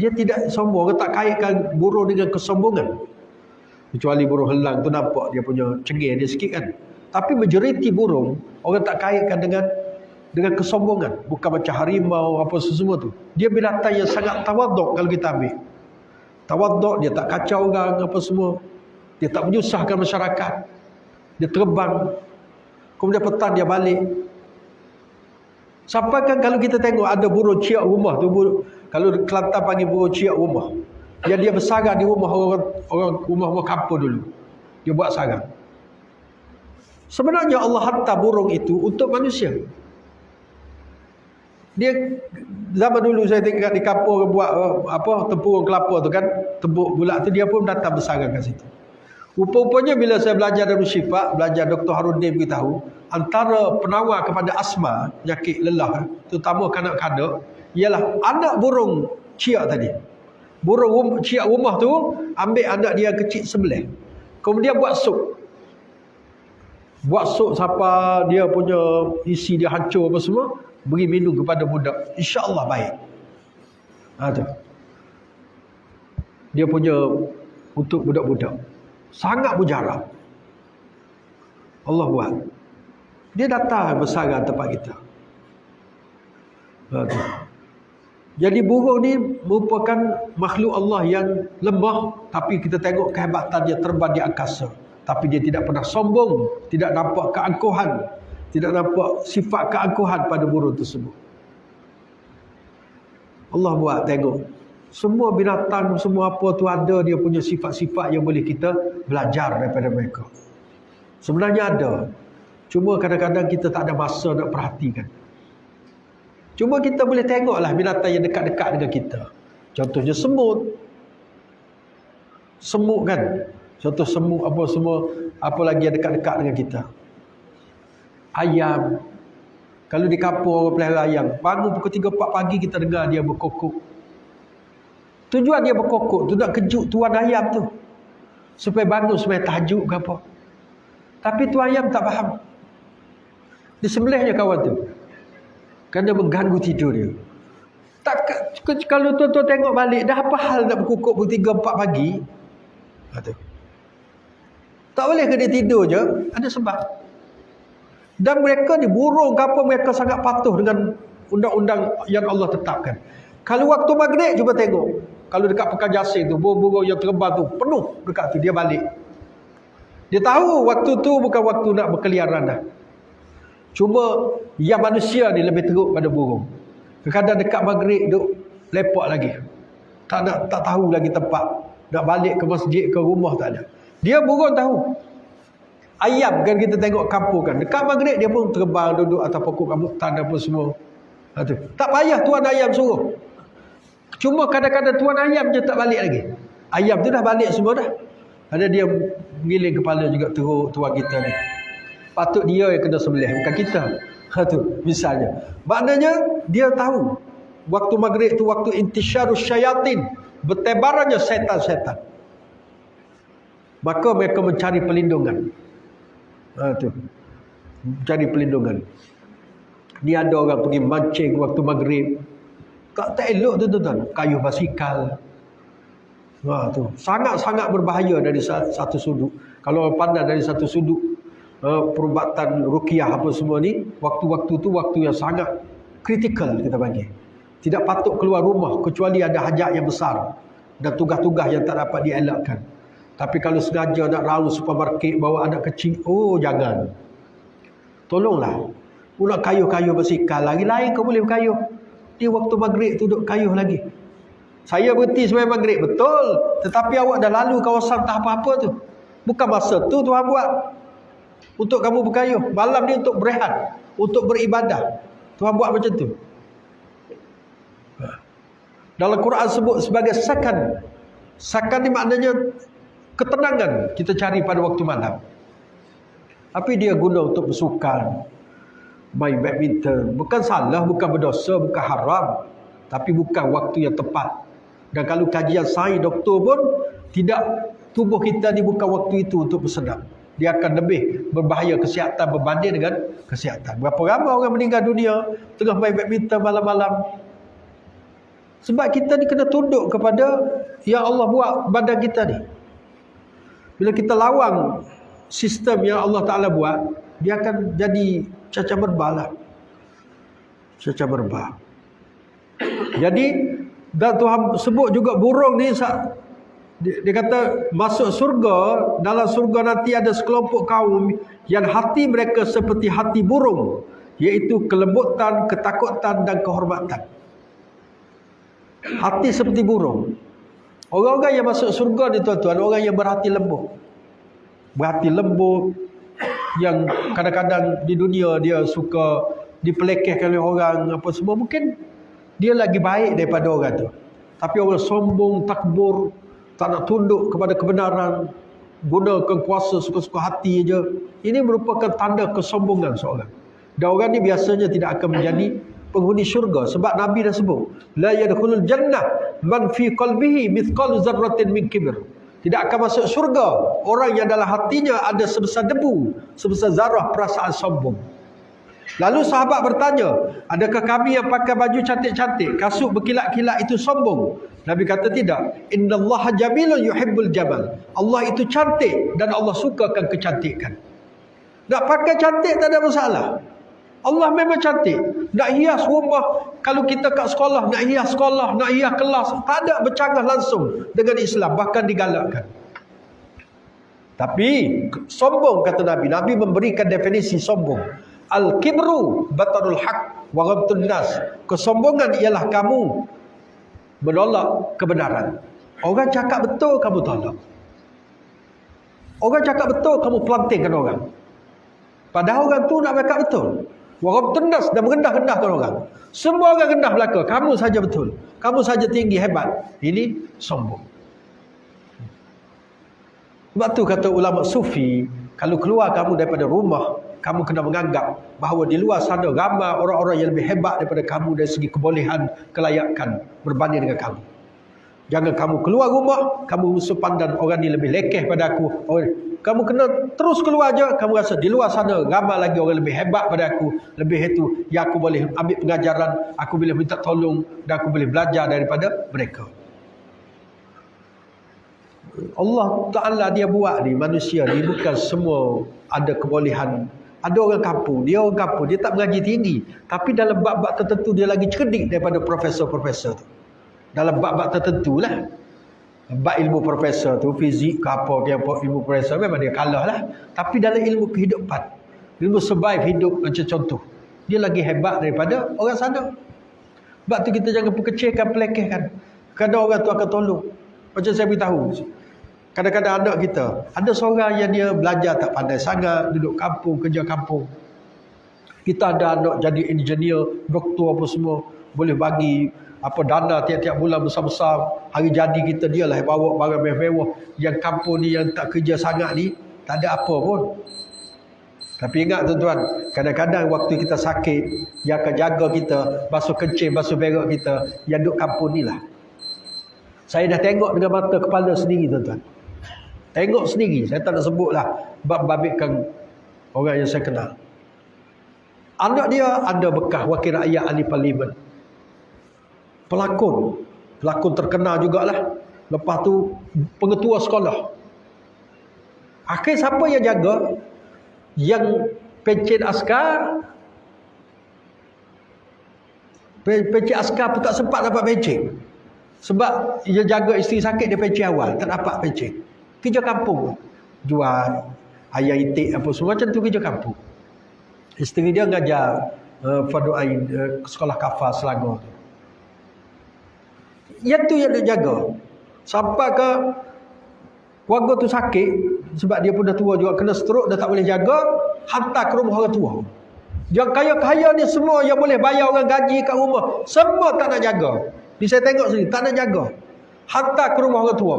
Dia tidak sombong, tak kaitkan burung dengan kesombongan. Kecuali burung helang tu nampak dia punya cengih dia sikit kan. Tapi majoriti burung orang tak kaitkan dengan kesombongan. Bukan macam harimau apa semua tu. Dia binatang yang sangat tawaduk kalau kita ambil. Tawaduk, dia tak kacau orang apa semua. Dia tak menyusahkan masyarakat. Dia terbang. Kemudian petang dia balik. Sampai kan kalau kita tengok ada burung ciak rumah tu, kalau Kelantan panggil burung ciak rumah. Yang dia bersarang di rumah orang rumah kampung dulu. Dia buat sarang. Sebenarnya Allah hantar burung itu untuk manusia. Dia zaman dulu saya tengok di kampung buat tempurung kelapa tu kan, tembuk bulat tu dia pun datang bersarang kat situ. Rupanya bila saya belajar Darul Syifa, belajar Dr. Harudin beritahu, antara penawar kepada asma, penyakit lelah, terutama kanak-kanak, ialah anak burung ciak tadi. Burung ciak rumah tu ambil anak dia kecil sebelah. Kemudian buat sup. Buat sup sampai dia punya isi dia hancur apa semua, beri minum kepada budak. InsyaAllah baik. Tu. Dia punya untuk budak-budak. Sangat mujarab. Allah buat. Dia datang bersarang tempat kita. Tu. Jadi burung ni merupakan makhluk Allah yang lemah, tapi kita tengok kehebatan dia terbang di angkasa. Tapi dia tidak pernah sombong, tidak nampak keangkuhan, tidak nampak sifat keangkuhan pada burung tersebut. Allah buat tengok. Semua binatang, semua apa tu ada dia punya sifat-sifat yang boleh kita belajar daripada mereka. Sebenarnya ada. Cuma kadang-kadang kita tak ada masa nak perhatikan. Cuma kita boleh tengoklah binatang yang dekat-dekat dengan kita. Contohnya semut. Semut kan. Contoh semut apa semua, apa lagi yang dekat-dekat dengan kita. Ayam. Kalau di kampung orang pelihara ayam, bangun pukul 3-4 pagi kita dengar dia berkokok. Tujuan dia berkokok tu nak kejut tuan ayam tu. Supaya bangun supaya tahajud ke apa. Tapi tuan ayam tak faham. Dia sembelih je kawan tu. Kerana mengganggu tidur dia. Tak, kalau tuan-tuan tengok balik, dah apa hal nak berkokok pukul 3-4 pagi? Tak boleh ke dia tidur je? Ada sebab. Dan mereka ni burung kapal mereka sangat patuh dengan undang-undang yang Allah tetapkan. Kalau waktu maghrib cuba tengok. Kalau dekat Pekan Jasing tu, burung-burung yang terbang tu penuh dekat tu, dia balik. Dia tahu waktu tu bukan waktu nak berkeliaran dah. Cuma yang manusia ni lebih teruk pada burung. Kadang dekat maghrib duk lepak lagi. Tak tahu lagi tempat. Nak balik ke masjid ke rumah tak ada. Dia burung tahu. Ayam kan kita tengok kampung kan. Dekat maghrib dia pun terbang duduk atas pokok rambutan apa semua. Tak payah tuan ayam suruh. Cuma kadang-kadang tuan ayam je tak balik lagi. Ayam tu dah balik semua dah. Ada dia mengiling kepala juga teruk tuan kita ni. Patut dia yang kena sembelih, bukan kita. Tu misalnya. Maknanya dia tahu waktu maghrib tu waktu intisyarus syayatin, bertebarannya syaitan-syaitan. Maka mereka mencari perlindungan. Tu. Mencari perlindungan. Ni ada orang pergi mancing waktu maghrib. Tak elok tu tuan-tuan. Kayu basikal. Tu. Sangat-sangat berbahaya dari satu sudut. Kalau orang pandang dari satu sudut, perubatan ruqyah apa semua ni, waktu-waktu tu waktu yang sangat kritikal kita panggil. Tidak patut keluar rumah kecuali ada hajat yang besar dan tugas-tugas yang tak dapat dielakkan. Tapi kalau sengaja nak raus supermarket bawa anak kecil, jangan. Tolonglah. Pula kayuh-kayuh basikal lagi lain kau boleh berkayuh. Dia waktu maghrib tu duduk kayuh lagi. Saya berhenti sembahyang maghrib, betul. Tetapi awak dah lalu kawasan tak apa-apa tu. Bukan masa tu Tuhan buat untuk kamu berkayuh. Malam ni untuk berehat, untuk beribadah. Tuhan buat macam tu. Dalam Quran sebut sebagai sakan. Sakan ni maknanya ketenangan kita cari pada waktu malam. Tapi dia guna untuk bersukan, main badminton. Bukan salah, bukan berdosa, bukan haram. Tapi bukan waktu yang tepat. Dan kalau kajian sains doktor pun tidak, tubuh kita ni bukan waktu itu untuk bersenam. Dia akan lebih berbahaya kesihatan berbanding dengan kesihatan. Berapa ramai orang meninggal dunia tengah main badminton malam-malam. Sebab kita ni kena tunduk kepada yang Allah buat badan kita ni. Bila kita lawan sistem yang Allah Ta'ala buat, dia akan jadi cacah berbah lah. Cacah berbah. Jadi, dan Tuhan sebut juga burung ni, dia kata masuk surga, dalam surga nanti ada sekelompok kaum yang hati mereka seperti hati burung, iaitu kelembutan, ketakutan dan kehormatan. Hati seperti burung. Orang-orang yang masuk surga ni tuan-tuan, orang yang berhati lembut. Berhati lembut, yang kadang-kadang di dunia dia suka dipelekehkan oleh orang apa semua, mungkin dia lagi baik daripada orang tu. Tapi orang sombong, takbur, tak nak tunduk kepada kebenaran, gunakan kuasa suka-suka hati je, ini merupakan tanda kesombongan seorang. Dan orang ni biasanya tidak akan menjadi penghuni syurga. Sebab Nabi dah sebut, la yadkhulul jannah man fi qalbihi mithqalu zarratin min kibr. Tidak akan masuk syurga orang yang dalam hatinya ada sebesar debu, sebesar zarah perasaan sombong. Lalu sahabat bertanya, adakah kami yang pakai baju cantik-cantik, kasut berkilat-kilat itu sombong? Nabi kata tidak. Innallaha jamilun yuhibbul jamal. Allah itu cantik dan Allah sukakan kecantikan. Nak pakai cantik tak ada masalah. Allah memang cantik. Nak hias rumah, kalau kita kat sekolah, nak hias sekolah, nak hias kelas, tak ada bercanggah langsung dengan Islam, bahkan digalakkan. Tapi sombong, kata Nabi, Nabi memberikan definisi sombong. Al-kibru batarul haq wa ghamtun nas. Kesombongan ialah kamu menolak kebenaran. Orang cakap betul, kamu tolak. Orang cakap betul, kamu pelantingkan orang. Padahal orang tu nak cakap betul. Wa ghamtun nas, dan merendah-rendahkan orang. Semua orang rendah belaka, kamu saja betul. Kamu saja tinggi, hebat. Ini sombong. Sebab tu kata ulama sufi, kalau keluar kamu daripada rumah, kamu kena menganggap bahawa di luar sana ramai orang-orang yang lebih hebat daripada kamu dari segi kebolehan, kelayakan berbanding dengan kamu. Jangan kamu keluar rumah, kamu usul pandang orang ni lebih lekeh pada aku. Kamu kena terus keluar je, kamu rasa di luar sana ramai lagi orang lebih hebat pada aku. Lebih itu, yang aku boleh ambil pengajaran, aku boleh minta tolong dan aku boleh belajar daripada mereka. Allah Ta'ala dia buat ni, manusia ni bukan semua ada kebolehan. Ada orang kampung, dia tak mengaji tinggi, tapi dalam bab-bab tertentu dia lagi cerdik daripada profesor-profesor tu. Dalam bab-bab tertentu lah. Bab ilmu profesor tu, fizik ke apa, ilmu profesor memang dia kalah lah. Tapi dalam ilmu kehidupan, ilmu survive hidup macam contoh, dia lagi hebat daripada orang sana. Sebab tu kita jangan perkecilkan, pelekehkan. Kadang orang tu akan tolong. Macam saya beritahu, kadang-kadang anak kita, ada seorang yang dia belajar tak pandai sangat, duduk kampung, kerja kampung. Kita ada anak jadi engineer, doktor apa semua, boleh bagi apa dana tiap-tiap bulan besar-besar. Hari jadi kita dia lah yang bawa barang mewah-mewah. Yang kampung ni yang tak kerja sangat ni, tak ada apa pun. Tapi ingat tuan-tuan, kadang-kadang waktu kita sakit, yang akan jaga kita, basuh kencing, basuh berak kita, yang duduk kampung ni lah. Saya dah tengok dengan mata kepala sendiri tuan-tuan. Tengok sendiri, saya tak nak sebutlah babitkan orang yang saya kenal. Anak dia ada bekas wakil rakyat ahli parlimen. Pelakon terkenal jugalah. Lepas tu pengetua sekolah. Akhir siapa yang jaga? Yang pencen askar. Pencen askar pun tak sempat dapat pencen. Sebab dia jaga isteri sakit, dia pencen awal, tak dapat pencen. Kerja kampung, jual ayam itik apa semua, macam tu kerja kampung. Isteri dia ngajar Fardu Ain, sekolah kafar Selangor. Yang tu yang dia jaga. Sampai ke keluarga tu sakit, sebab dia pun dah tua juga, kena stroke, dah tak boleh jaga, hantar ke rumah orang tua. Yang kaya-kaya ni semua yang boleh bayar orang gaji kat rumah, semua tak nak jaga. Ni saya tengok sini, tak nak jaga. Hantar ke rumah orang tua.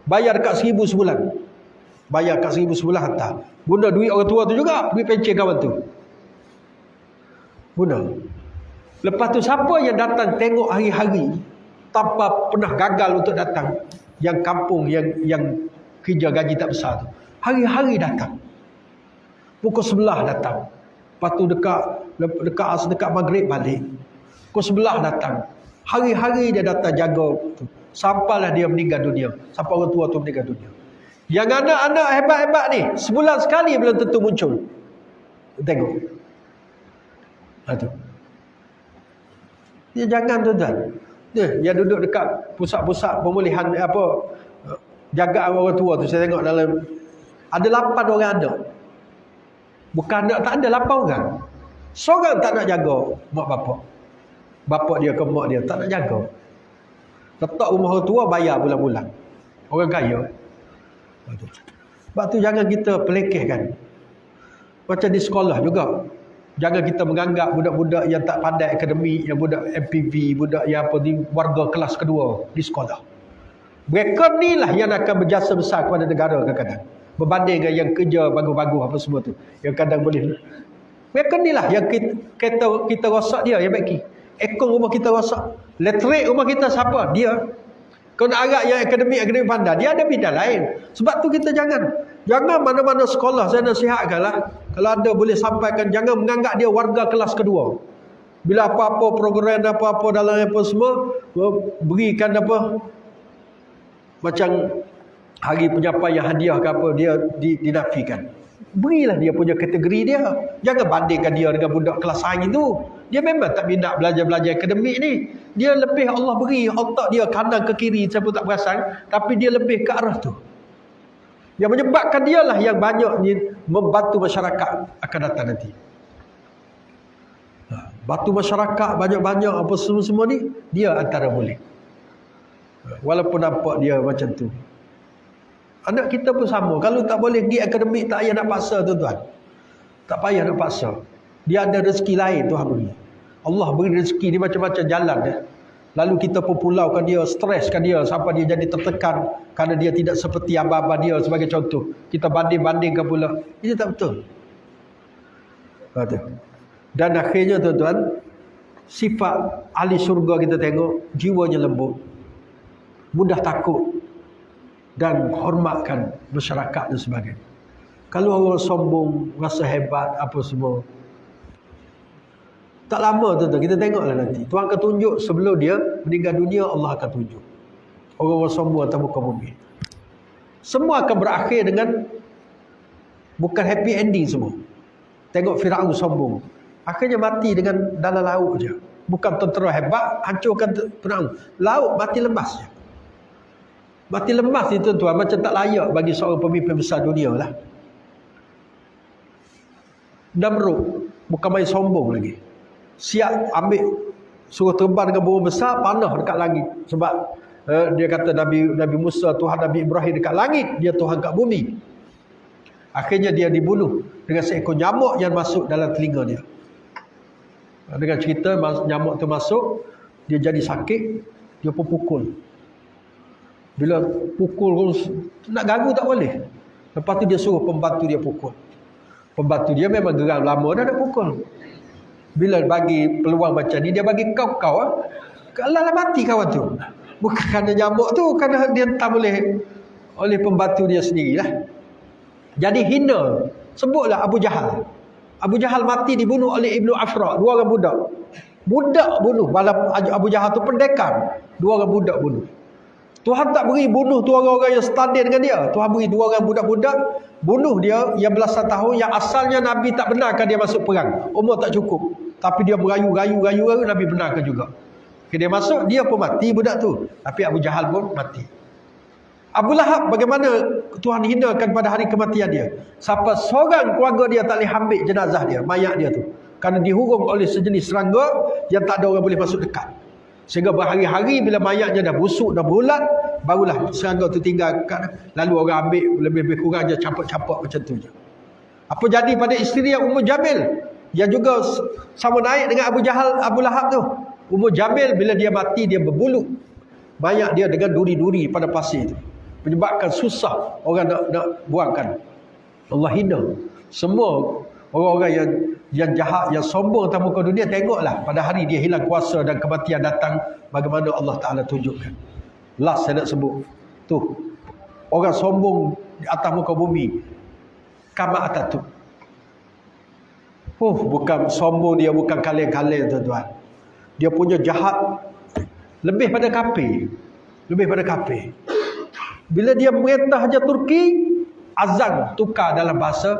Bayar dekat 1,000 sebulan. Bayar kat 1,000 sebulan hantar. Guna duit orang tua tu juga, duit pencen kawan tu. Guna. Lepas tu siapa yang datang tengok hari-hari tanpa pernah gagal untuk datang, yang kampung yang kerja gaji tak besar tu, hari-hari datang. Pukul 11 datang. Lepas tu dekat maghrib balik. Pukul 11 datang. Hari-hari dia datang jaga tu. Sampailah dia meninggal dunia. Sampai orang tua tu meninggal dunia. Yang anak-anak hebat-hebat ni, sebulan sekali belum tentu muncul. Tengok. Tu. Dia jangan tuan-tuan. Dia yang duduk dekat pusat-pusat pemulihan jagaan orang tua tu, saya tengok dalam ada 8 orang anak. Bukan anak tak ada, 8 orang. Seorang tak nak jaga mak bapak. Bapak dia ke mak dia tak nak jaga. Letak rumah orang tua bayar bulan-bulan. Orang kaya. Sebab tu jangan kita pelekehkan. Macam di sekolah juga. Jangan kita menganggap budak-budak yang tak pandai akademik, yang budak MPV, budak yang di warga kelas kedua di sekolah. Mereka ni lah yang akan berjasa besar kepada negara kadang-kadang. Berbanding dengan yang kerja bagus-bagus apa semua tu. Yang kadang boleh. Mereka ni lah yang kita rosak dia yang baiki. Ekor rumah kita rosak. Literate rumah kita siapa? Dia. Kau nak agak yang akademik pandai, dia ada bidang lain. Sebab tu kita jangan mana-mana sekolah, saya nasihatkanlah, kalau ada boleh sampaikan, jangan menganggap dia warga kelas kedua. Bila apa-apa program apa-apa dalam apa semua, berikan apa macam hari penyampaian hadiah ke apa, dia dinafikan. Berilah dia punya kategori dia. Jangan bandingkan dia dengan budak kelas lain itu. Dia memang tak minat belajar akademik ni. Dia lebih Allah beri otak dia kanan ke kiri, saya pun tak perasan, tapi dia lebih ke arah tu. Yang menyebabkan dialah yang banyak ni membantu masyarakat akan datang nanti. Bantu masyarakat banyak-banyak apa semua ni, dia antara boleh. Walaupun nampak dia macam tu. Anak kita pun sama. Kalau tak boleh pergi akademik, tak payah nak paksa tuan-tuan. Tak payah nak paksa. Dia ada rezeki lain Tuhan beri. Allah beri rezeki ni macam-macam jalan dia. Lalu kita pun pulaukan dia, streskan dia sampai dia jadi tertekan kerana dia tidak seperti abah-abah dia sebagai contoh. Kita banding-bandingkan pula. Ini tak betul. Dan akhirnya tuan-tuan, sifat ahli syurga kita tengok, jiwanya lembut, mudah takut dan hormatkan masyarakat dan sebagainya. Kalau orang sombong, rasa hebat apa semua, tak lama tuan-tuan, kita tengoklah nanti. Tuhan akan tunjuk sebelum dia meninggal dunia, Allah akan tunjuk orang-orang sombong atas muka bumi. Semua akan berakhir dengan bukan happy ending semua. Tengok Firaun sombong, akhirnya mati dengan dalam laut je. Bukan tentera hebat hancurkan Firaun, laut mati lemas je. Mati lemas ni tuan-tuan macam tak layak bagi seorang pemimpin besar dunia lah. Namrud bukan main sombong lagi. Siap ambil, suruh terbang dengan burung besar, panah dekat langit. Sebab dia kata Nabi Musa Tuhan Nabi Ibrahim dekat langit, dia Tuhan kat bumi. Akhirnya dia dibunuh dengan seekor nyamuk yang masuk dalam telinga dia. Dengan cerita nyamuk tu masuk, dia jadi sakit, dia pun pukul. Bila pukul nak ganggu tak boleh. Lepas tu dia suruh pembantu dia pukul. Pembantu dia memang geram lama dah nak pukul. Bila bagi peluang macam ni, dia bagi kau kalau mati kawan tu. Bukan kerana nyamuk tu, kerana dia tak boleh oleh pembantu dia sendirilah. Jadi hina. Sebutlah Abu Jahal. Abu Jahal mati dibunuh oleh Ibnu Afra, 2 orang budak. Budak bunuh. Walau Abu Jahal tu pendekar, 2 orang budak bunuh. Tuhan tak beri bunuh tu orang-orang yang standing dengan dia. Tuhan beri 2 orang budak-budak bunuh dia yang belasan tahun, yang asalnya Nabi tak benarkan dia masuk perang. Umur tak cukup. Tapi dia berayu-rayu Nabi benarkan juga. Dia masuk, dia pun mati budak tu. Tapi Abu Jahal pun mati. Abu Lahab bagaimana Tuhan hinakan pada hari kematian dia. Sampai seorang keluarga dia tak boleh ambil jenazah dia, mayat dia tu. Kerana dihurung oleh sejenis serangga yang tak ada orang boleh masuk dekat. Sehingga berhari-hari bila mayatnya dah busuk, dah berulat, barulah serangga tu tinggal. Lalu orang ambil lebih-lebih kurang je, campak-campak macam tu je. Apa jadi pada isteri yang Ummu Jamil, yang juga sama naik dengan Abu Lahab tu. Ummu Jamil bila dia mati, dia berbulu mayat dia dengan duri-duri pada pasir tu, menyebabkan susah orang nak buangkan. Allah hina. Semua Orang-orang yang jahat, yang sombong atas muka dunia, tengoklah pada hari dia hilang kuasa dan kematian datang, bagaimana Allah Ta'ala tunjukkan. Last saya nak sebut. Tu. Orang sombong di atas muka bumi. Kama Atatürk. Bukan sombong dia, bukan kaleng-kaleng tuan-tuan. Dia punya jahat lebih pada kafir. Lebih pada kafir. Bila dia merintah aja Turki, azan tukar dalam bahasa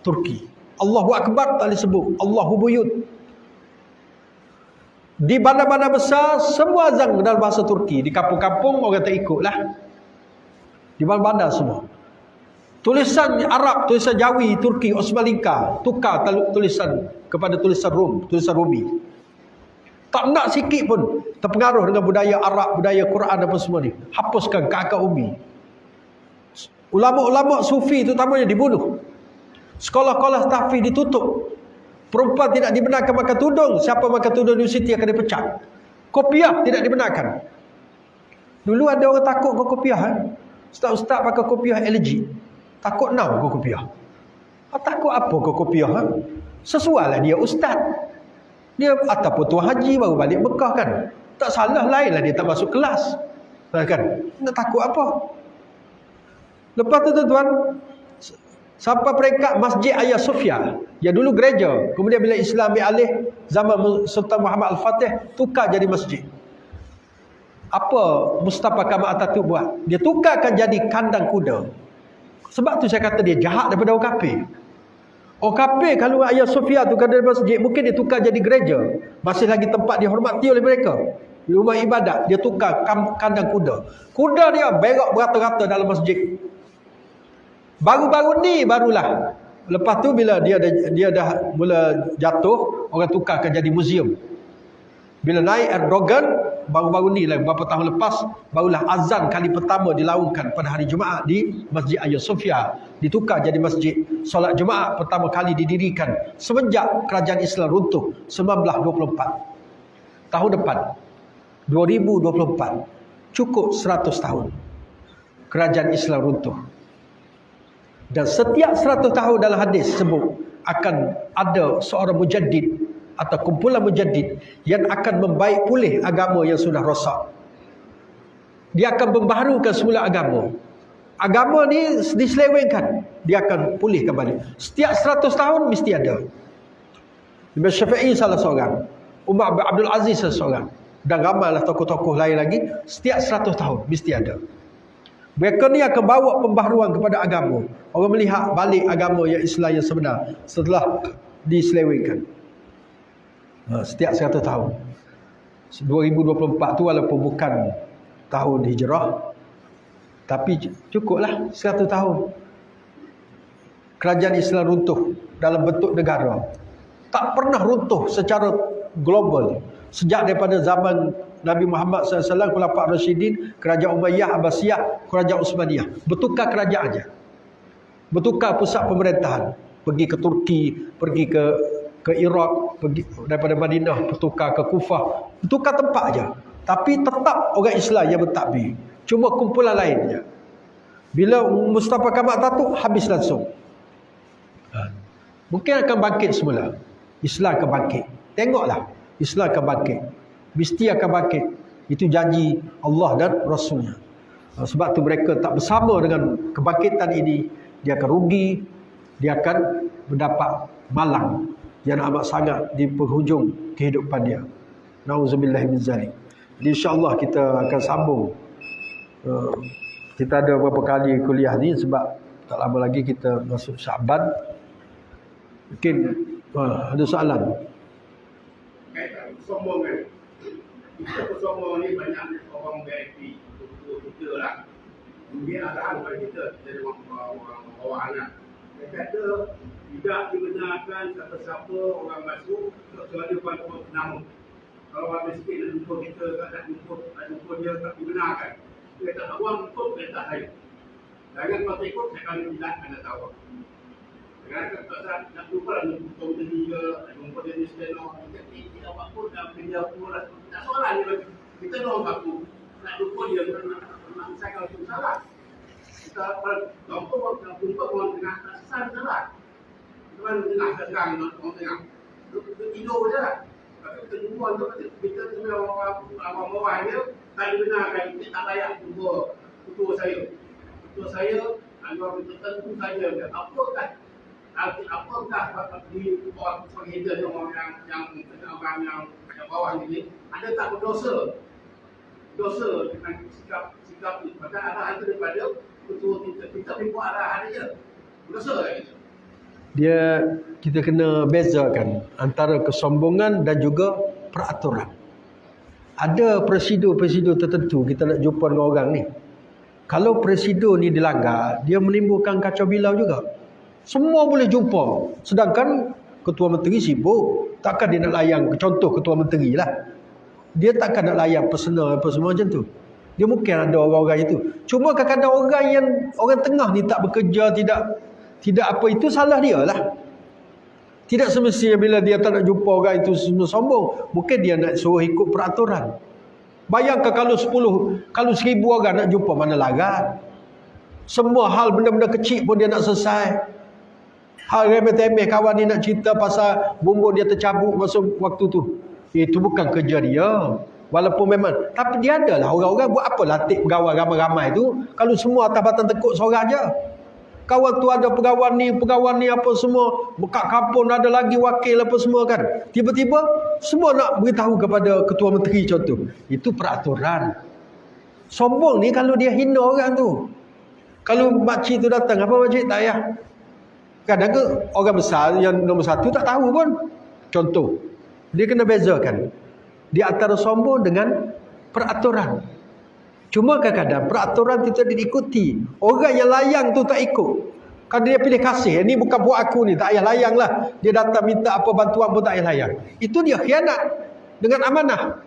Turki. Allahu Akbar tak disebut. Allahu Buyut. Di bandar-bandar besar, semua azan dalam bahasa Turki. Di kampung-kampung, orang tak ikut lah. Di bandar-bandar semua. Tulisan Arab, tulisan Jawi, Turki, Osmanlika, tukar tulisan kepada tulisan Rom, tulisan Romi. Tak nak sikit pun terpengaruh dengan budaya Arab, budaya Quran apa semua ni. Hapuskan ke akar umi. Ulama-ulama sufi terutamanya dibunuh. Sekolah-sekolah tahfiz ditutup. Perempuan tidak dibenarkan pakai tudung. Siapa pakai tudung universiti akan dipecat. Kopiah tidak dibenarkan. Dulu ada orang takut ke kopiah. Ustaz-ustaz pakai kopiah allergi. Takut now ke kopiah. Takut apa ke kopiah? Sesuai lah dia ustaz. Dia ataupun tuan haji baru balik Mekah kan. Tak salah, lain lah dia tak masuk kelas. Kan? Nak takut apa? Lepas tu tuan-tuan, sampai peringkat Masjid Hagia Sophia yang dulu gereja, kemudian bila Islam ambil alih zaman Sultan Muhammad Al-Fatih, tukar jadi masjid. Apa Mustafa Kemal Atatürk buat? Dia tukarkan jadi kandang kuda. Sebab tu saya kata dia jahat daripada orang kafir. Orang kafir kalau Hagia Sophia tukar jadi masjid, mungkin dia tukar jadi gereja, masih lagi tempat dihormati oleh mereka. Di rumah ibadat dia tukar kandang kuda. Kuda dia berak berata-rata dalam masjid. Baru-baru ni barulah. Lepas tu bila dia dah mula jatuh, orang tukarkan jadi muzium. Bila naik Erdogan, baru-baru ni lah, beberapa tahun lepas, barulah azan kali pertama dilaungkan pada hari Jumaat di Masjid Hagia Sophia. Ditukar jadi masjid. Solat Jumaat pertama kali didirikan semenjak kerajaan Islam runtuh 1924. Tahun depan 2024 cukup 100 tahun kerajaan Islam runtuh. Dan setiap 100 tahun dalam hadis sebut akan ada seorang mujaddid atau kumpulan mujaddid yang akan membaik pulih agama yang sudah rosak. Dia akan membaharukan semula agama. Agama ni diselewengkan, dia akan pulih kembali. Setiap 100 tahun mesti ada. Imam Syafi'i salah seorang, Umar bin Abdul Aziz salah seorang, dan ramailah tokoh-tokoh lain lagi. Setiap 100 tahun mesti ada. Mereka ni akan bawa pembaharuan kepada agama. Orang melihat balik agama yang Islam yang sebenar setelah diselewengkan. Setiap 100 tahun. 2024 tu walaupun bukan tahun hijrah, tapi cukuplah 100 tahun. Kerajaan Islam runtuh dalam bentuk negara. Tak pernah runtuh secara global. Sejak daripada zaman Nabi Muhammad SAW, Khulafaur Rasyidin, Kerajaan Umayyah, Abbasiyah, Kerajaan Utsmaniyah. Bertukar kerajaan aja. Bertukar pusat pemerintahan. Pergi ke Turki, pergi ke Iraq, pergi daripada Madinah, bertukar ke Kufah. Bertukar tempat aja. Tapi tetap orang Islam yang bertakbir. Cuma kumpulan lain je. Bila Mustafa Kemal Atatürk, habis langsung. Mungkin akan bangkit semula. Islam akan bangkit. Tengoklah. Islam akan bangkit. Mesti akan bangkit. Itu janji Allah dan Rasulnya. Sebab tu mereka tak bersama dengan kebangkitan ini. Dia akan rugi. Dia akan mendapat malang yang amat sangat di penghujung kehidupan dia. Nauzubillah min zalik. Jadi insyaAllah kita akan sambung. Kita ada beberapa kali kuliah ni sebab tak lama lagi kita masuk Syaban. Mungkin ada soalan. Kaitan sombong kan. Kita sombong ni banyak orang VIP, kita lah. Dia arahan pada kita dari orang anak. Dia kata tidak dibenarkan siapa-siapa orang masuk kecuali orang nama. Kalau orang miskin nak jumpa kita, tak jumpa dia tak dibenarkan. Dia kata orang ikut perintah saya. Jangan kau ikut, saya akan tidak anda tahu. Jangan kata nak jumpa lah, jumpa dia ke, jumpa dia di steno. Jadi tidak apa-apa, dah pindah pun lah. Tak soalan dia bagi. Kita nak aku. Nak jumpa dia, nak saya kalau itu salah. Kita jumpa orang tengah tak salah. Sebab tuan tengah sekarang, orang tengah. Tidur je lah. Tapi ketentuan tu, kita kena orang bawah dia, tak dibenarkan, kita tak layak ketua saya. Ketua saya, adalah tertentu saja. Apakah di orang penghidupan orang yang bawah ini, ada tak berdosa? Dosa dengan sikap ini. Padahal arahan itu daripada ketua kita ikut arahan dia. Dosa gitu. Kita kena bezakan antara kesombongan dan juga peraturan. Ada prosedur-prosedur tertentu kita nak jumpa dengan orang ni. Kalau prosedur ni dilanggar, dia menimbulkan kacau bilau juga. Semua boleh jumpa. Sedangkan ketua menteri sibuk, takkan dia nak layan, contoh ketua menteri lah. Dia takkan nak layan personal apa semua macam tu. Dia mungkin ada orang-orang itu. Cuma kadang-kadang orang tengah ni tak bekerja, tidak apa, itu salah dia lah. Tidak semestinya bila dia tak nak jumpa orang itu semua sombong. Mungkin dia nak suruh ikut peraturan. Bayangkan kalau 10 orang nak jumpa, mana larat. Semua hal benda-benda kecil pun dia nak selesai. Hal remeh-temeh kawan ni nak cerita pasal bumbung dia tercabut masa waktu tu. Itu bukan kerja dia. Walaupun memang, tapi dia adalah orang-orang buat apa latih pegawai ramai-ramai tu kalau semua atas batang tekuk seorang je. Kawan tu ada pegawai ni apa semua, bekat kampung ada lagi wakil apa semua kan. Tiba-tiba semua nak beritahu kepada ketua menteri contoh. Itu peraturan. Sombong ni kalau dia hina orang tu. Kalau makcik tu datang, apa makcik tak payah. Kadang ke orang besar yang nombor satu tak tahu pun. Contoh, dia kena bezakan di antara sombong dengan peraturan. Cuma kadang-kadang peraturan tidak diikuti. Orang yang layang tu tak ikut. Kalau dia pilih kasih, ini bukan buat aku ni, tak payah layang lah. Dia datang minta apa bantuan pun tak payah layang. Itu dia khianat dengan amanah.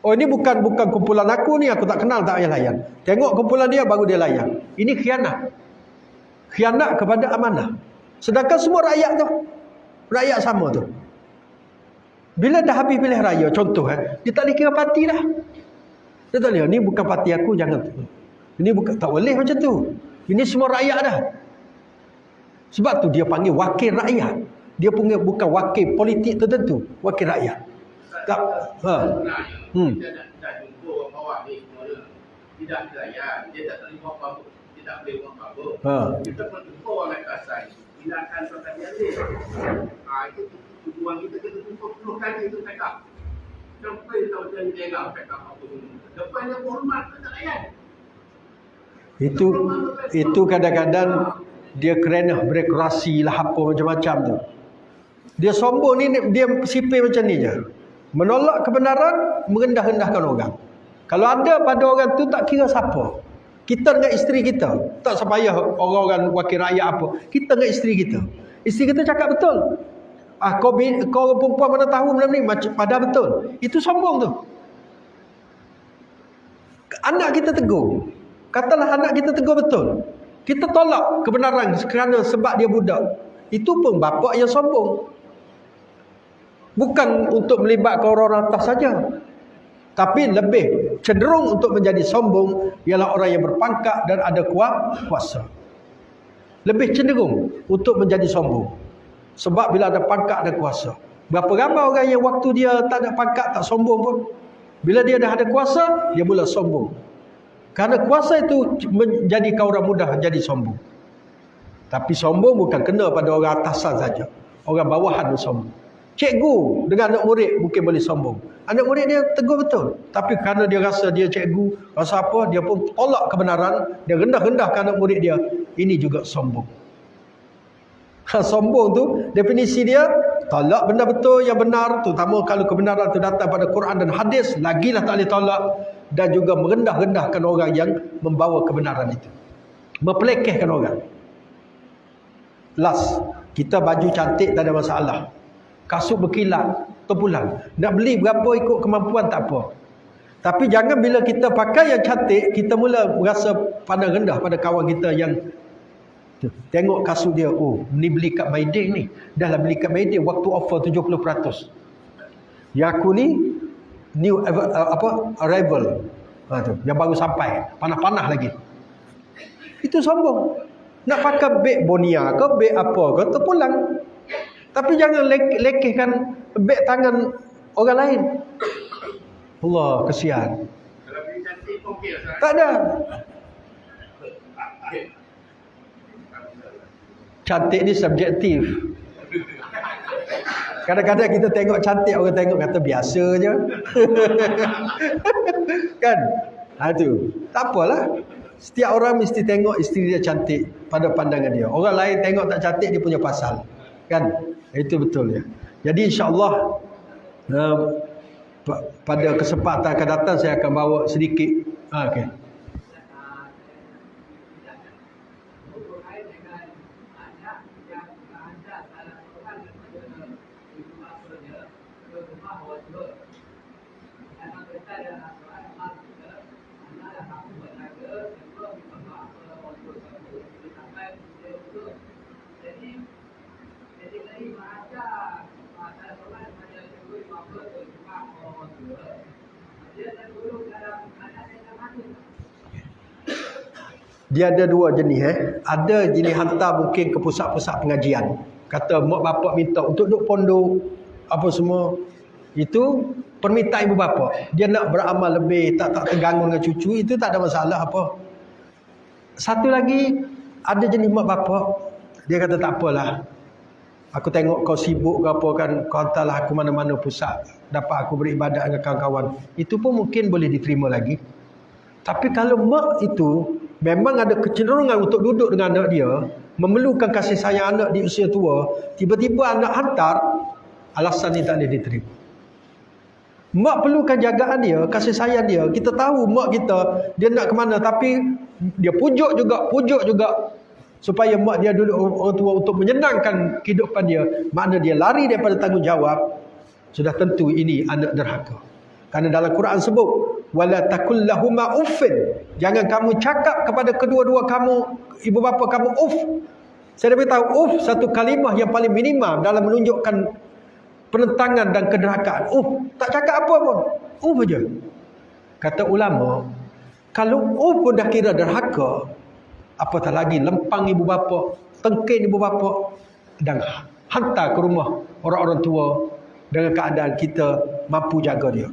Oh, ini bukan kumpulan aku ni, aku tak kenal, tak payah layan. Tengok kumpulan dia baru dia layan. Ini khianat. Khianat kepada amanah. Sedangkan semua rakyat tu, rakyat sama tu. Bila dah habis pilih raya, contoh dia tak boleh kira parti dah. Dia tak boleh, ni bukan parti aku, jangan. Ini bukan, tak boleh macam tu. Ini semua rakyat dah. Sebab tu dia panggil wakil rakyat. Dia punya bukan wakil politik tertentu, wakil rakyat. Tak. Kita dah jumpa orang bawah ni semua dia. Tidak layan, dia tak terima apa-apa. Dia tak boleh buat apa-apa. Kita pun jumpa orang atasan. Tindakan sokan dia ni. Itu tujuan kita jumpa 10 kali tu cakap. Sampai tahu dia tengok cakap apa semua. Lepas dia hormat tu tak layan. Itu kadang-kadang dia kerana birokrasi lah apa macam-macam tu. Dia sombong ni, dia sipil macam ni je. Menolak kebenaran, merendah-rendahkan orang. Kalau ada pada orang tu tak kira siapa. Kita dengan isteri kita, tak sepayah orang-orang wakil rakyat apa. Kita dengan isteri kita. Isteri kita cakap betul. Kau perempuan mana tahu benda ni, padahal betul. Itu sombong tu. Anak kita tegur. Katalah anak kita tegur betul. Kita tolak kebenaran kerana sebab dia budak. Itu pun bapa yang sombong. Bukan untuk melibatkan orang-orang atas saja. Tapi lebih cenderung untuk menjadi sombong ialah orang yang berpangkat dan ada kuasa. Lebih cenderung untuk menjadi sombong. Sebab bila ada pangkat ada kuasa. Berapa ramai orang yang waktu dia tak ada pangkat tak sombong pun. Bila dia dah ada kuasa, dia mula sombong. Kerana kuasa itu menjadikan orang mudah jadi sombong. Tapi sombong bukan kena pada orang atasan saja. Orang bawahan pun sombong. Cikgu dengan anak murid mungkin boleh sombong. Anak murid dia tegur betul. Tapi kerana dia rasa dia cikgu, rasa apa, dia pun tolak kebenaran. Dia rendah-rendahkan anak murid dia. Ini juga sombong. Sombong tu, definisi dia, tolak benda betul yang benar. Terutama kalau kebenaran itu datang pada Quran dan hadis, lagilah tak boleh tolak. Dan juga merendah-rendahkan orang yang membawa kebenaran itu. Mempelekehkan orang. Last, kita baju cantik tak ada masalah. Kasut berkilat, terpulang. Nak beli berapa ikut kemampuan tak apa. Tapi jangan bila kita pakai yang cantik, kita mula merasa pandang rendah pada kawan kita yang tengok kasut dia. Oh, ni beli kat Mayday ni. Dah lah beli kat Mayday, waktu offer 70%. Yang aku ni, new arrival. Tu, yang baru sampai. Panah-panah lagi. Itu sombong. Nak pakai beg Bonia ke, beg apa ke, terpulang. Tapi jangan lekehkan beg tangan orang lain. Allah, kesian. Kalau beli cantik pun okey lah. Tak ada. Cantik ni subjektif. Kadang-kadang kita tengok cantik, orang tengok kata biasa je. Kan? Tu. Tak apalah. Setiap orang mesti tengok isteri dia cantik pada pandangan dia. Orang lain tengok tak cantik, dia punya pasal. Kan? Itu betul ya. Jadi insya-Allah pada kesempatan akan datang saya akan bawa sedikit. Okey. Dia ada dua jenis Ada jenis hantar mungkin ke pusat-pusat pengajian. Kata mak bapak minta untuk duduk pondok apa semua. Itu permintaan ibu bapa. Dia nak beramal lebih, tak terganggu dengan cucu, itu tak ada masalah apa. Satu lagi, ada jenis mak bapak, dia kata tak apalah. Aku tengok kau sibuk ke apa kan, kau hantarlah aku mana-mana pusat, dapat aku beribadat dengan kawan-kawan. Itu pun mungkin boleh diterima lagi. Tapi kalau mak itu memang ada kecenderungan untuk duduk dengan anak dia, memerlukan kasih sayang anak di usia tua, tiba-tiba anak hantar, alasan ni tak boleh diterima. Mak perlukan jagaan dia, kasih sayang dia. Kita tahu mak kita, dia nak ke mana, tapi dia pujuk juga supaya mak dia duduk orang tua untuk menyenangkan kehidupan dia. Makna dia lari daripada tanggungjawab. Sudah tentu ini anak derhaka. Kerana dalam Quran sebut, wala takul lahuma uffin. Jangan kamu cakap kepada kedua-dua kamu, ibu bapa kamu uff. Saya dah beritahu uff satu kalimah yang paling minimum dalam menunjukkan penentangan dan kederhakaan. Tak cakap apa pun. Je. Kata ulama, kalau pun dah kira derhaka, apatah lagi lempang ibu bapa, tengking ibu bapa dan hantar ke rumah orang-orang tua dengan keadaan kita mampu jaga dia.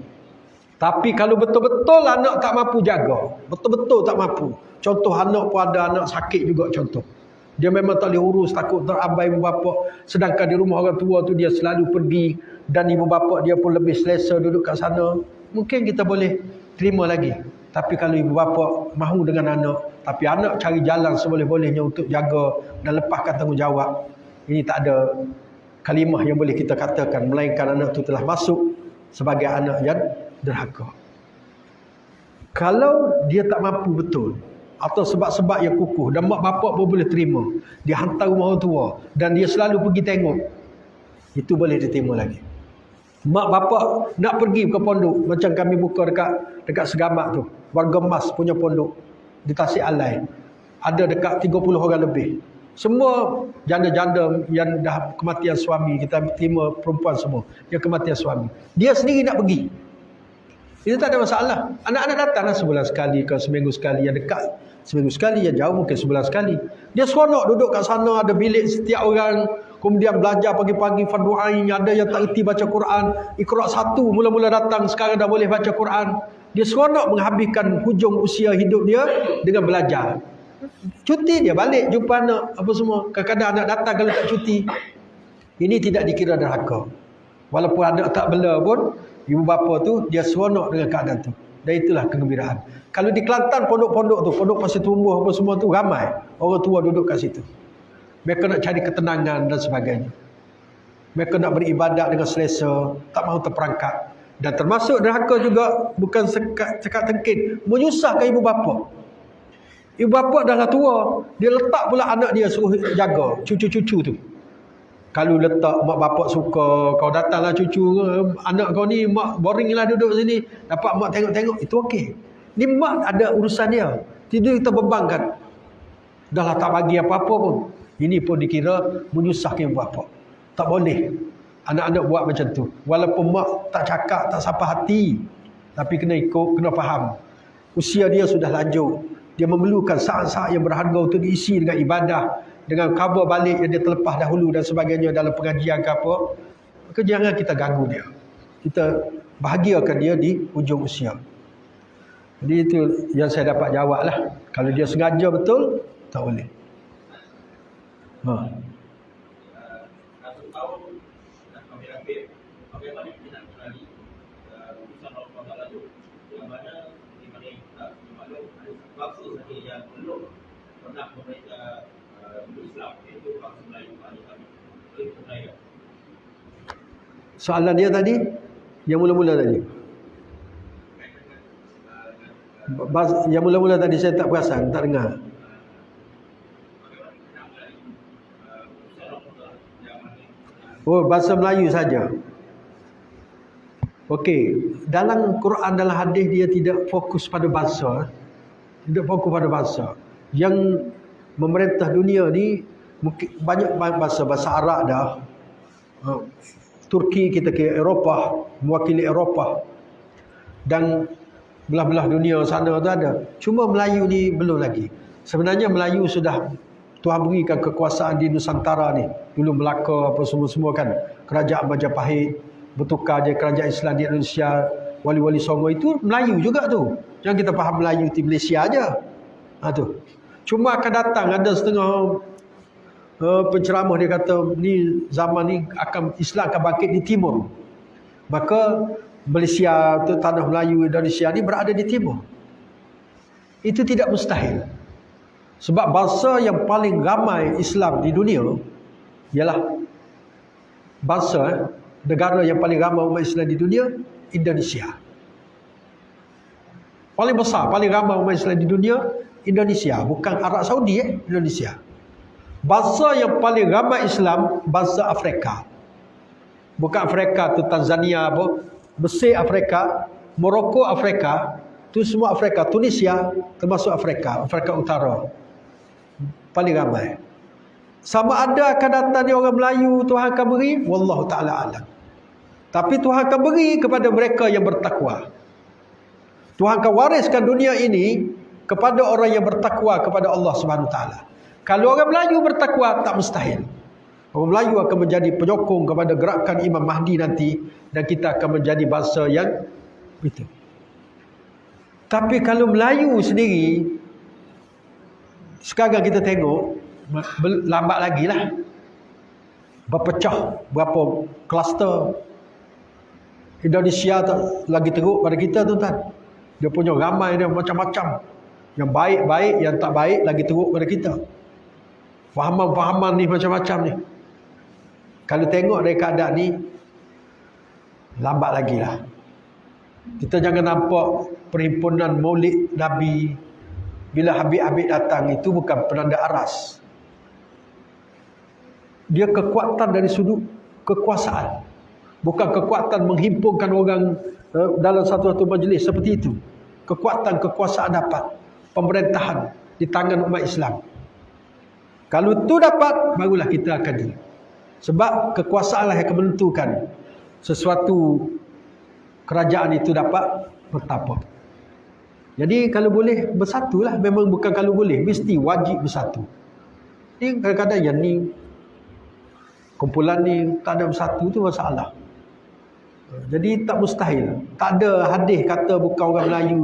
Tapi kalau betul-betul anak tak mampu jaga, betul-betul tak mampu. Contoh anak pun ada anak sakit juga contoh. Dia memang tak boleh urus, takut terabai ibu bapa. Sedangkan di rumah orang tua tu dia selalu pergi dan ibu bapa dia pun lebih selesa duduk kat sana. Mungkin kita boleh terima lagi. Tapi kalau ibu bapa mahu dengan anak, tapi anak cari jalan seboleh-bolehnya untuk jaga dan lepaskan tanggungjawab, ini tak ada kalimah yang boleh kita katakan, melainkan anak tu telah masuk sebagai anak yang derhaka. Kalau dia tak mampu betul, atau sebab-sebab yang kukuh dan mak bapak pun boleh terima, dia hantar rumah orang tua dan dia selalu pergi tengok, itu boleh diterima lagi. Mak bapak nak pergi ke pondok, macam kami buka dekat Segamak tu, Warga Emas punya pondok di Tasik Alai, ada dekat 30 orang lebih, semua janda-janda yang dah kematian suami. Kita terima perempuan semua yang kematian suami, dia sendiri nak pergi. Itu tak ada masalah. Anak-anak datanglah sebulan sekali ke seminggu sekali, yang dekat seminggu sekali, yang jauh mungkin sebulan sekali. Dia seronok duduk kat sana, ada bilik setiap orang, kemudian belajar pagi-pagi fardu ain, ada yang tak erti baca Quran, Iqra 1 mula-mula datang, sekarang dah boleh baca Quran. Dia seronok menghabiskan hujung usia hidup dia dengan belajar. Cuti dia balik jumpa anak apa semua. Kadang-kadang anak datang kalau tak cuti. Ini tidak dikira derhaka. Walaupun anak tak bela pun, ibu bapa tu dia seronok dengan keadaan tu. Dan itulah kegembiraan. Kalau di Kelantan pondok-pondok tu, pondok Pasir Tumbuh apa semua tu, ramai orang tua duduk kat situ. Mereka nak cari ketenangan dan sebagainya. Mereka nak beribadat dengan selesa, tak mahu terperangkap. Dan termasuk derhaka juga bukan sekat tengking, menyusahkan ibu bapa. Ibu bapa dah lah tua, dia letak pula anak dia suruh jaga cucu-cucu tu. Kalau letak mak bapak suka, kau datanglah cucu, anak kau ni mak boring lah duduk sini, dapat mak tengok-tengok, itu okey. Ni mak ada urusan dia, tidur kita bebankan. Dah lah tak bagi apa-apa pun. Ini pun dikira menyusahkan ibu bapa. Tak boleh anak-anak buat macam tu. Walaupun mak tak cakap, tak sapa hati, tapi kena ikut, kena faham. Usia dia sudah lanjut. Dia memerlukan saat-saat yang berharga untuk diisi dengan ibadah, dengan cover balik yang dia terlepas dahulu dan sebagainya dalam pengajian ke apa. Maka jangan kita ganggu dia. Kita bahagiakan dia di hujung usia. Jadi itu yang saya dapat jawab lah. Kalau dia sengaja betul, tak boleh. Satu tahun nak kami ambil, bagaimana kita nak kenali urusan Allah Taala itu, yang mana di mana kita maklum ada bangsa saja yang belum pernah membaca Islam, iaitu bangsa Melayu pada kami. Boleh kita tanya? Soalan dia tadi, yang mula-mula tadi. Yang mula-mula tadi saya tak perasan, tak dengar. Oh, bahasa Melayu saja. Okey, dalam Quran, dalam hadis dia tidak fokus pada bahasa. Tidak fokus pada bahasa. Yang memerintah dunia ni mungkin banyak bahasa. Bahasa Arab dah. Turki kita ke Eropah, mewakili Eropah. Dan belah-belah dunia sana tu ada. Cuma Melayu ni belum lagi. Sebenarnya Melayu sudah Tuhan berikan kekuasaan di Nusantara ni. Dulu Melaka apa semua-semua kan. Kerajaan Majapahit bertukar je kerajaan Islam di Indonesia. Wali-wali Songo itu Melayu juga tu. Yang kita faham Melayu di Malaysia aja. Tu. Cuma akan datang ada setengah penceramah dia kata ni zaman ni akan Islam akan bangkit di timur. Maka Malaysia tu, tanah Melayu Indonesia ni berada di timur. Itu tidak mustahil. Sebab bangsa yang paling ramai Islam di dunia ialah bangsa negara yang paling ramai umat Islam di dunia, Indonesia. Paling besar, paling ramai umat Islam di dunia, Indonesia. Bukan Arab Saudi, Indonesia. Bangsa yang paling ramai Islam, bangsa Afrika. Bukan Afrika tu Tanzania apa, Mesir Afrika, Morocco Afrika, tu semua Afrika. Tunisia termasuk Afrika, Afrika Utara. Paling ramai. Sama ada akan datang ni orang Melayu, Tuhan akan beri, wallahu ta'ala alam. Tapi Tuhan akan beri kepada mereka yang bertakwa. Tuhan akan wariskan dunia ini kepada orang yang bertakwa kepada Allah Subhanahu taala. Kalau orang Melayu bertakwa, tak mustahil. Orang Melayu akan menjadi penyokong kepada gerakan Imam Mahdi nanti, dan kita akan menjadi bangsa yang itu. Tapi kalau Melayu sendiri, sekarang kita tengok lambat lagi lah, berpecah berapa kluster. Indonesia lagi teruk pada kita tuan-tuan. Dia punya ramai dia macam-macam. Yang baik-baik, yang tak baik lagi teruk pada kita. Fahaman-fahaman ni macam-macam ni. Kalau tengok dari keadaan ni, lambat lagi lah. Kita jangan nampak perhimpunan Maulid Nabi bila Habib-Habib datang itu bukan penanda aras. Dia kekuatan dari sudut kekuasaan. Bukan kekuatan menghimpunkan orang dalam satu-satu majlis seperti itu. Kekuatan kekuasaan dapat. Pemerintahan di tangan umat Islam. Kalau itu dapat, barulah kita akan di. Sebab kekuasaanlah yang akan menentukan sesuatu kerajaan itu dapat bertapa. Jadi kalau boleh bersatulah. Memang bukan kalau boleh, mesti wajib bersatu. Ini kadang-kadang yang ni kumpulan ni tak ada bersatu tu masalah. Jadi tak mustahil. Tak ada hadis kata bukan orang Melayu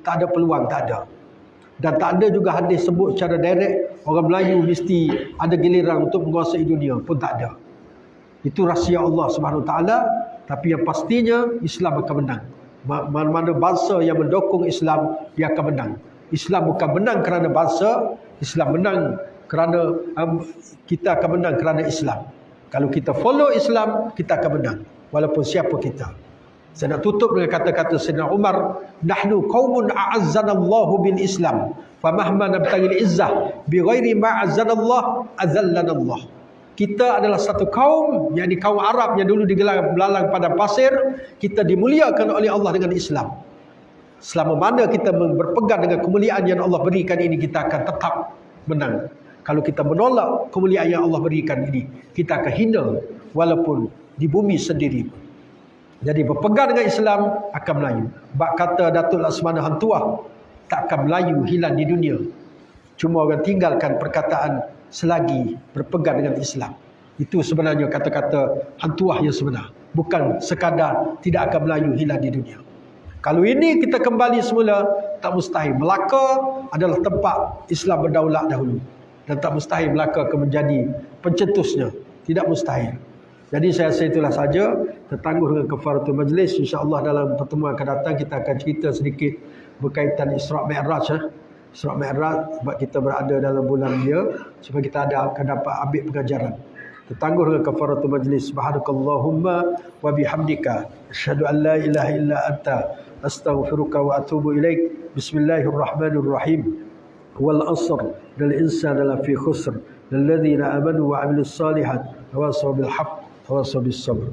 tak ada peluang, tak ada. Dan tak ada juga hadis sebut secara direct orang Melayu mesti ada giliran untuk menguasai dunia, pun tak ada. Itu rahsia Allah Subhanahu taala. Tapi yang pastinya Islam akan menang. Mana-mana bangsa yang mendukung Islam, dia akan menang. Islam bukan menang kerana bangsa, Islam menang kerana kita akan menang kerana Islam. Kalau kita follow Islam, kita akan menang walaupun siapa kita. Saya nak tutup dengan kata-kata Sayyidina Umar, nahnu qaumun a'azzanallahu bil Islam, famahma nabtaghil izzah bighairi ma azzanallah azallana Allah. Kita adalah satu kaum, yakni kaum Arab yang dulu digelar belalang pada pasir, kita dimuliakan oleh Allah dengan Islam. Selama mana kita berpegang dengan kemuliaan yang Allah berikan ini, kita akan tetap menang. Kalau kita menolak kemuliaan yang Allah berikan ini, kita akan hina walaupun di bumi sendiri. Jadi berpegang dengan Islam akan Melayu. Bak kata Datuk Laksmana Hang Tuah, tak akan melayu hilang di dunia. Cuma orang tinggalkan perkataan selagi berpegang dengan Islam. Itu sebenarnya kata-kata hantuah yang sebenar. Bukan sekadar tidak akan melayu hilang di dunia. Kalau ini kita kembali semula, tak mustahil. Melaka adalah tempat Islam berdaulat dahulu. Dan tak mustahil Melaka akan menjadi pencetusnya. Tidak mustahil. Jadi saya rasa itulah saja. Tertangguh dengan kafaratul majlis. InsyaAllah dalam pertemuan akan datang kita akan cerita sedikit berkaitan Isra' Mi'raj. Isra' Mi'raj sebab kita berada dalam bulan dia. Supaya kita akan dapat ambil pengajaran. Tertangguh dengan kafaratul majlis. Subhanakallahumma wa bihamdika asyhadu an la ilaha illa anta astaghfiruka wa atubu ilaik. Bismillahirrahmanirrahim. Wal asr dal insana lafi khusr. Lilladzina amanu wa 'amilus salihat tawasaw bil haqq tawasaw bis sabr.